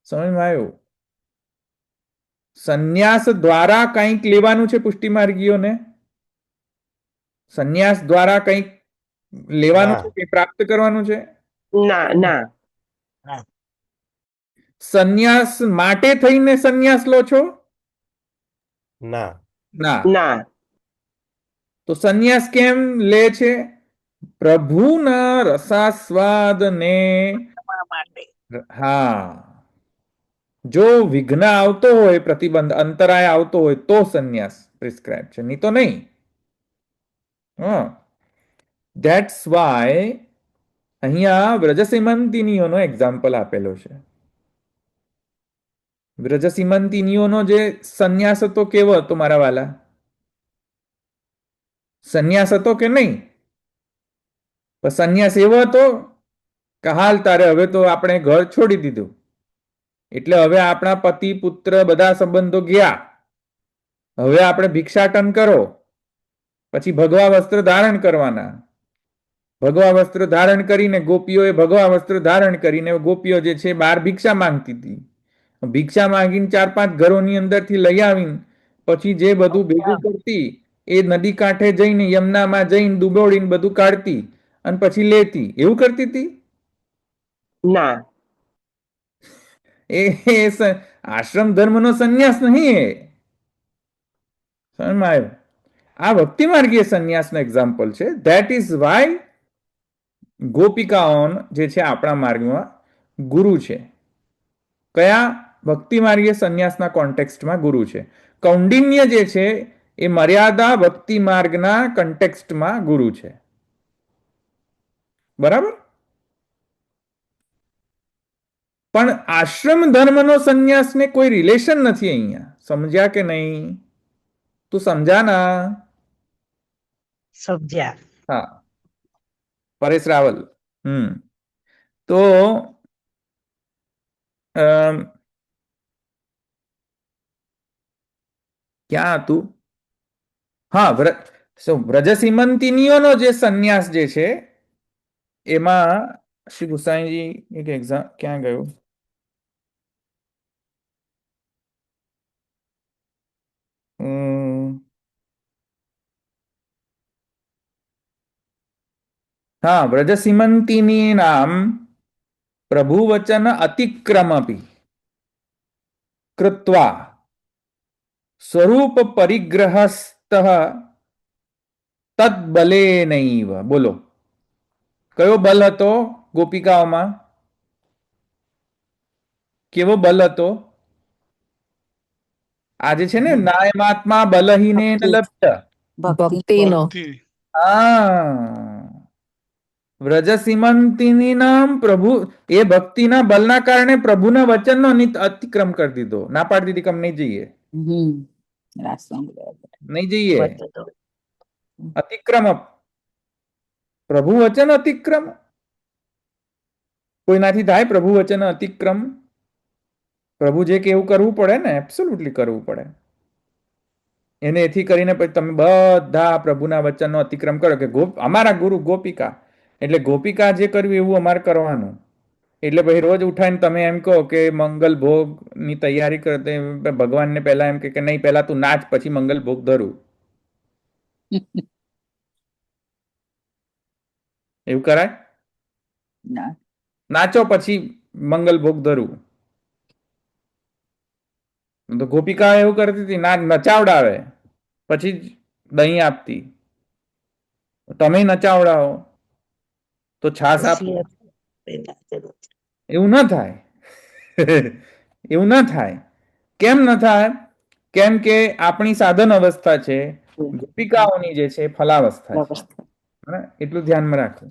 સમજમાં આવ્યું? સંન્યાસ દ્વારા કંઈક લેવાનું છે પુષ્ટિ માર્ગીઓને? સંન્યાસ દ્વારા કંઈક લેવાનું છે કે પ્રાપ્ત કરવાનું છે? ના. ના. સંન્યાસ માટે થઈને સંન્યાસ લો છો? ના. ના. ના. તો સંન્યાસ કેમ લે છે? પ્રભુના રસાસ્વાદને. હા. જો વિઘ્ન આવતો હોય, પ્રતિબંધ અંતરાય આવતો હોય તો સંન્યાસ પ્રિસ્ક્રાઇબ છે, નહીં તો નહીં. ધેટ્સ વાય અહીંયા વ્રજસીમંતિનીઓનો એક્ઝામ્પલ આપેલો છે. વ્રજસીમંતિનીઓનો જે સંન્યાસ હતો કેવો હતો મારા વાલા? સંન્યાસ હતો કે નહીં? પણ સંન્યાસ એવો હતો કે હાલ તારે હવે તો આપણે ઘર છોડી દીધું, એટલે હવે આપણા પતિ પુત્ર બધા સંબંધો ગયા, હવે આપણે ભિક્ષાટન કરો, પછી ભગવા વસ્ત્ર ધારણ કરવાના. ભગવા વસ્ત્ર ધારણ કરીને ગોપીઓએ ભગવા વસ્ત્ર ધારણ કરીને ગોપીઓ જે છે બહાર ભિક્ષા માંગતી હતી. ભિક્ષા માંગીને 4-5 ઘરોની અંદરથી લઈ આવીને પછી જે બધું ભેગું કરતી એ નદી કાંઠે જઈને યમુનામાં જઈને ડૂબોડીને બધું કાઢતી અને પછી લેતી. એવું કરતી હતી? ના. એ આશ્રમ ધર્મનો સંન્યાસ નહીં. સમજમાં આવ્યું? આ ભક્તિ માર્ગીય સંન્યાસનો એક્ઝામ્પલ છે. ધેટ ઇઝ વાય ગોપિકાઓન જે છે આપણા માર્ગમાં ગુરુ છે. કયા? ભક્તિ માર્ગીય સંન્યાસના કોન્ટેક્સ્ટમાં ગુરુ છે. કૌંડિન્ય જે છે એ મર્યાદા ભક્તિ માર્ગના કન્ટેક્સ્ટમાં ગુરુ છે. બરાબર? પણ આશ્રમ ધર્મનો સંન્યાસને કોઈ રિલેશન નથી અહીંયા. સમજ્યા કે નહીં? તું સમજા ના? સમજ્યા. હા. પરેશ રાવલ. તો ક્યાં હતું? હા, વ્રજસીમંતિનીઓનો જે સંન્યાસ જે છે એમાં શ્રી ગુસાઈજી એક એક્ઝામ ક્યાં ગયું? હા, વ્રજસીમંતિની નામ પ્રભુવચન અતિક્રમપી કૃત્વા સ્વરૂપ પરિગ્રહસ્ત તદબલેનૈવ. બોલો, કયો બલ હતો ગોપિકાઓમાં? કેવો બલ હતો? આજે છે ને નાયમાત્મા બલહીને લભ્ય. ભક્તિનો ભક્તિ હા, વ્રજસીમંતિની નામ પ્રભુ, એ ભક્તિના બલના કારણે પ્રભુના વચનનો અતિક્રમ કરી દીધો. ના પાડી દીધી કે અમે નહીં જઈએ, નહીં જઈએ. અતિક્રમ, પ્રભુ વચન અતિક્રમ. કોઈનાથી થાય પ્રભુ વચન અતિક્રમ? પ્રભુ જે કે એવું કરવું પડે ને, એબ્સોલ્યુટલી કરવું પડે. એને એથી કરીને પછી તમે બધા પ્રભુના વચનનો અતિક્રમ કરો કે અમારા ગુરુ ગોપિકા, એટલે ગોપિકા જે કર્યું એવું અમારે કરવાનું. એટલે પછી રોજ ઉઠાઈને તમે એમ કહો કે મંગલ ભોગની તૈયારી કરતે ભગવાનને પહેલા એમ કે નહીં, પહેલા તું નાચ પછી મંગલ ભોગ ધરું. એવું કરાય? નાચો પછી મંગલ ભોગ ધરું. તો ગોપિકા એવું કરતી હતી, નચાવડાવે પછી જ દહીં આપતી. તમે નચાવડાવો તો છાસ આપો. એવું ન થાય. એવું ન થાય. કેમ ન થાય? કેમ કે આપણી સાધન અવસ્થા છે, ગોપિકાઓની જે છે ફલાવસ્થા છે. એટલું ધ્યાનમાં રાખવું.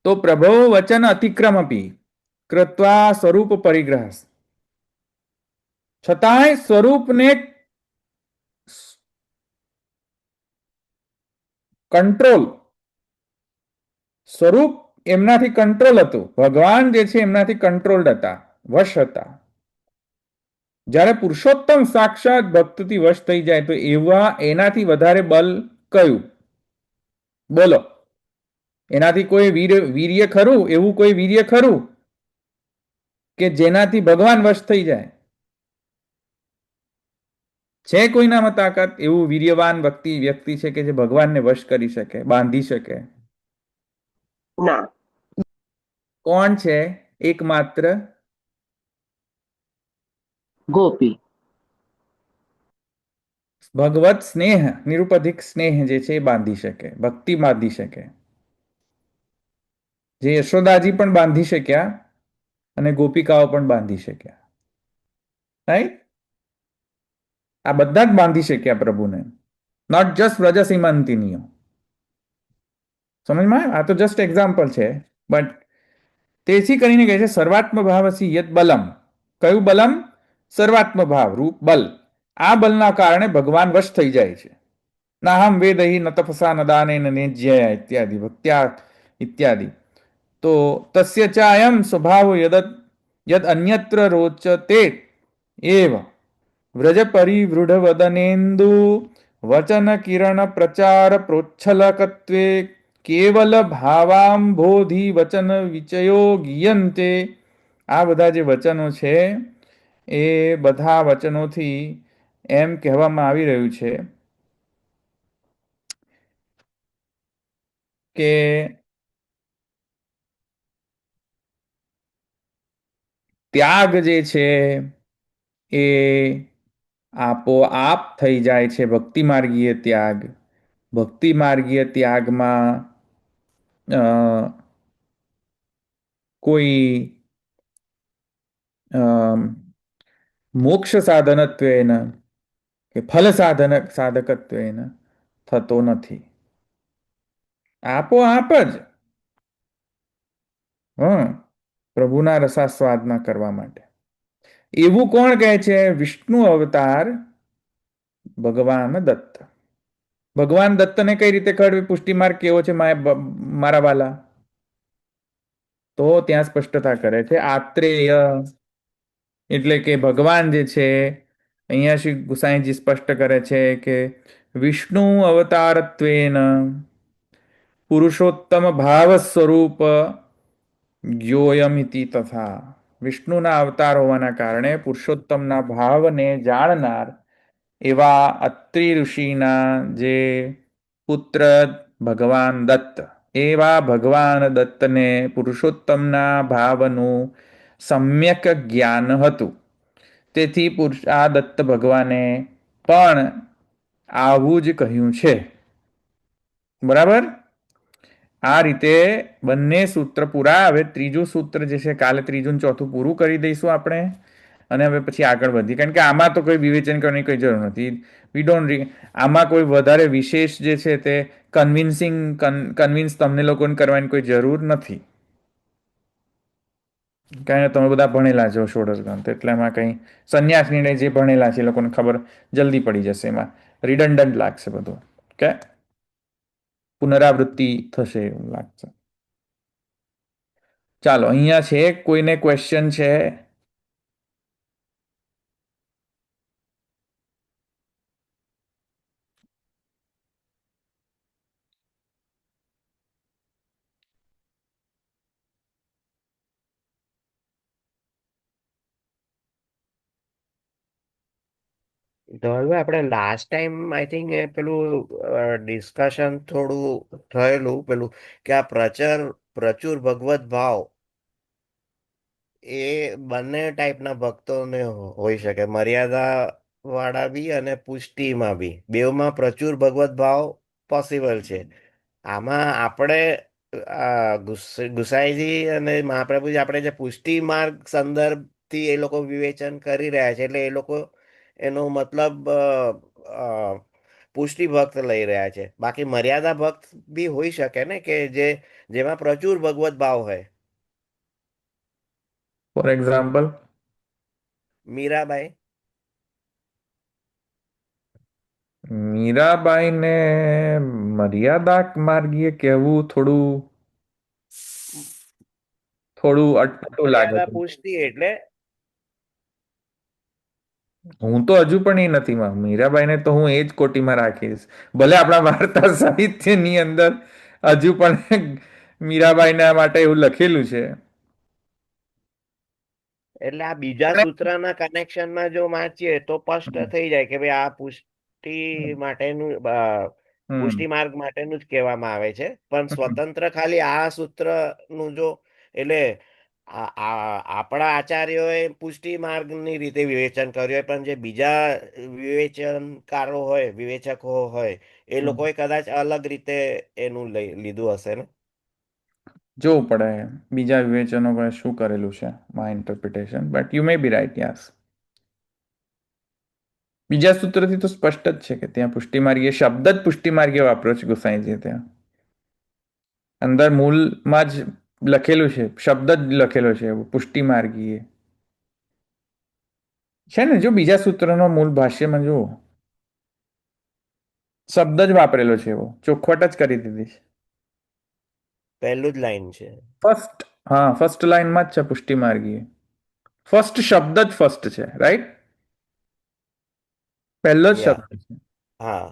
તો પ્રભો વચન અતિક્રમ અપી કૃત્વા સ્વરૂપ પરિગ્રહ, છતાંય સ્વરૂપને કંટ્રોલ, સ્વરૂપ એમનાથી કંટ્રોલ હતું. ભગવાન જે છે એમનાથી કંટ્રોલ્ડ હતા, વશ હતા. જ્યારે પુરુષોત્તમ સાક્ષાત ભક્તથી વશ થઈ જાય તો એનાથી વધારે બલ કયું? બોલો, એનાથી કોઈ વીર્ય ખરું? એવું કોઈ વીર્ય ખરું કે જેનાથી ભગવાન વશ થઈ જાય? છે કોઈનામાં તાકાત? એવું વીર્યવાન વ્યક્તિ છે કે જે ભગવાનને વશ કરી શકે, બાંધી શકે? ના. કોણ છે? એકમાત્ર ગોપી. ભગવત સ્નેહ, નિરુપધિક સ્નેહ જે છે એ બાંધી શકે, ભક્તિ બાંધી શકે. જે યશોદાજી પણ બાંધી શક્યા અને ગોપિકાઓ પણ બાંધી શક્યા. રાઈટ? આ બધા જ બાંધી શક્યા પ્રભુને, નોટ જસ્ટ વ્રજસીમાંતિનીઓ. સમજમાં? આ તો જસ્ટ એક્ઝામ્પલ છે. બટ તેથી કરીને કહે છે સર્વાત્મ ભાવસી યત બલમ. કયું બલમ? સર્વાત્મ ભાવ રૂપ બલ. આ બલના કારણે ભગવાન વશ થઈ જાય છે. નાહમ વેદહી ન તપસા ન દાને ન નેજ્યયા ઇત્યાદિ ભક્ત્યા ઇત્યાદિ. તો તસ્ય ચાયમ સ્વભાવ યદ અન્યત્ર રોચતે એવ વ્રજ પરિવૃઢ વદનેન્દુ વચન કિરણ પ્રચાર પ્રોચ્છલકત્વે કેવલ ભાવાંભોધિ વચન વિચયો ગીયંતે. આ બધા જે વચનો છે એ બધા વચનોથી એમ કહેવામાં આવી રહ્યું છે કે ત્યાગ જે છે એ આપોઆપ થઈ જાય છે. ભક્તિ માર્ગીય ત્યાગ. ભક્તિ માર્ગીય ત્યાગમાં કોઈ મોક્ષ સાધનત્વેન કે ફલ સાધકત્વેન થતો નથી. આપોઆપ જ પ્રભુના રસાસ્વાદના કરવા માટે. એવું કોણ કહે છે? વિષ્ણુ અવતાર ભગવાન દત્ત. ભગવાન દત્તને કઈ રીતે ખબર પુષ્ટિ માર્ગ કેવો છે મારા વાલા? તો ત્યાં સ્પષ્ટતા કરે છે આત્રેય, એટલે કે ભગવાન જે છે અહીંયા શ્રી ગુસાઈજી સ્પષ્ટ કરે છે કે વિષ્ણુ અવતારત્વેન પુરુષોત્તમ ભાવ સ્વરૂપ યોયમિતિ તથા. વિષ્ણુના અવતાર હોવાના કારણે પુરુષોત્તમના ભાવને જાણનાર એવા અત્રિ ઋષિના જે પુત્ર ભગવાન દત્ત, એવા ભગવાન દત્તને પુરુષોત્તમના ભાવનું સમ્યક જ્ઞાન હતું. તેથી આ દત્ત ભગવાને પણ આવું જ કહ્યું છે. બરાબર. આ રીતે બંને સૂત્ર પૂરા. હવે ત્રીજું સૂત્ર જે છે કાલે ત્રીજું ને ચોથું પૂરું કરી દઈશું આપણે, અને હવે પછી આગળ વધી, કારણ કે આમાં તો કોઈ વિવેચન કરવાની કોઈ જરૂર નથી. વી ડોન્ટ આમાં કોઈ વધારે વિશેષ જે છે તે કન્વિન્સ તમને લોકોને કરવાની કોઈ જરૂર નથી, કારણ કે તમે બધા ભણેલા છો ષોડશ ગ્રંથ, એટલે એમાં કંઈ સંન્યાસ નિર્ણય જે ભણેલા છે એ લોકોને ખબર જલ્દી પડી જશે. એમાં રિડન્ડન્ટ લાગશે બધું. ઓકે, પુનરાવૃત્તિ થશે એવું લાગશે. ચાલો, અહીંયા છે કોઈને ક્વેશ્ચન છે? ધવલભાઈ, આપણે લાસ્ટ ટાઈમ આઈ થિંક પેલું ડિસ્કશન થોડું થયેલું પેલું કે આ પ્રચુર ભગવત ભાવ એ બંને ટાઈપના ભક્તોને હોઈ શકે, મર્યાદા વાળા બી અને પુષ્ટિમાં બી, બેવમાં પ્રચુર ભગવત ભાવ પોસિબલ છે. આમાં આપણે ગુસાઈજી અને મહાપ્રભુજી આપણે જે પુષ્ટિ માર્ગ સંદર્ભથી એ લોકો વિવેચન કરી રહ્યા છે, એટલે એ લોકો એનો મતલબ પુષ્ટિ ભક્ત લઈ રહ્યા છે. બાકી મર્યાદા ભક્ત બી હોઈ શકે ને, કે જેમાં પ્રચુર ભગવત ભાવ હોય. For example Mirabai. મીરાબાઈને મર્યાદા માર્ગીય કહેવું થોડું અટપટું લાગે મર્યાદા છે. પુષ્ટિ એટલે હું તો હજુ પણ એ નથી માં, મીરાબાઈને તો હું એ જ કોટીમાં રાખીશ. ભલે આપણા વાર્તા સાહિત્યની અંદર હજુ પણ મીરાબાઈના માટે એવું લખેલું છે. એટલે આ બીજા સૂત્રના કનેક્શનમાં જો વાંચીએ તો સ્પષ્ટ થઈ જાય કે ભાઈ આ પુષ્ટિ માટેનું પુષ્ટિ માર્ગ માટેનું જ કહેવામાં આવે છે. પણ સ્વતંત્ર ખાલી આ સૂત્રનું જો, એટલે આપણા આચાર્યોએ પુષ્ટિ માર્ગની રીતે વિવેચન કર્યું હોય, પણ જે બીજા વિવેચનકારો હોય, વિવેચકો હોય, એ લોકોએ કદાચ અલગ રીતે એનું લીધું હશે ને. જોવું પડે બીજા વિવેચનો શું કરેલું છે, my interpretation, but you may be right. Yes, બીજા સૂત્રથી તો સ્પષ્ટ જ છે કે ત્યાં પુષ્ટિમાર્ગીય શબ્દ જ પુષ્ટિમાર્ગીય વાપરો છે ગુસાઈજી. ત્યાં અંદર મૂળમાં જ લખેલું છે, શબ્દ જ લખેલો છે એવું પુષ્ટિમાર્ગીય છે ને. જો બીજા સૂત્રનો મૂળ ભાષ્યમાં જુઓ, શબ્દ જ વાપરેલો છે, એવો ચોખવટ જ કરી દીધી છે. પહેલું જ લાઈન છે ફર્સ્ટ લાઈનમાં જ છે પુષ્ટિમાર્ગીય. ફર્સ્ટ શબ્દ જ ફર્સ્ટ છે, રાઈટ? પહેલો જ યા શબ્દ છે. હા.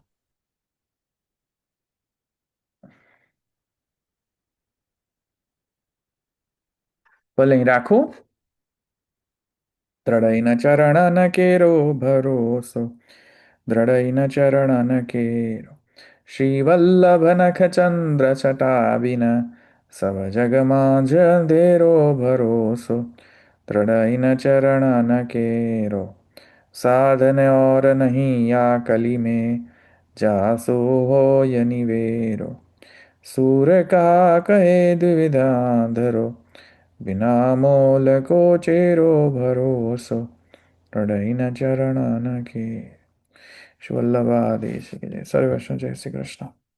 ભલે અહીં રાખું. દ્રઢૈન ચરણ કેરો ભરોસો, દ્રઢૈન ચરણ કેરો શ્રીવલ્લભ નખ ચંદ્ર છટાબિન, સવ જગમાં જ અંધેરો ભરોસો, દ્રઢૈન ચરણ કેરો साधन और नहीं या कली में, जासो होय निवेरो, सूर का कहे द्विविधा धरो, बिना मोल को चेरो भरोસો, રડઈના ચરણ કે. વલ્લભાદેશ કે જય. સર્વે વૈષ્ણવ જય શ્રી કૃષ્ણ.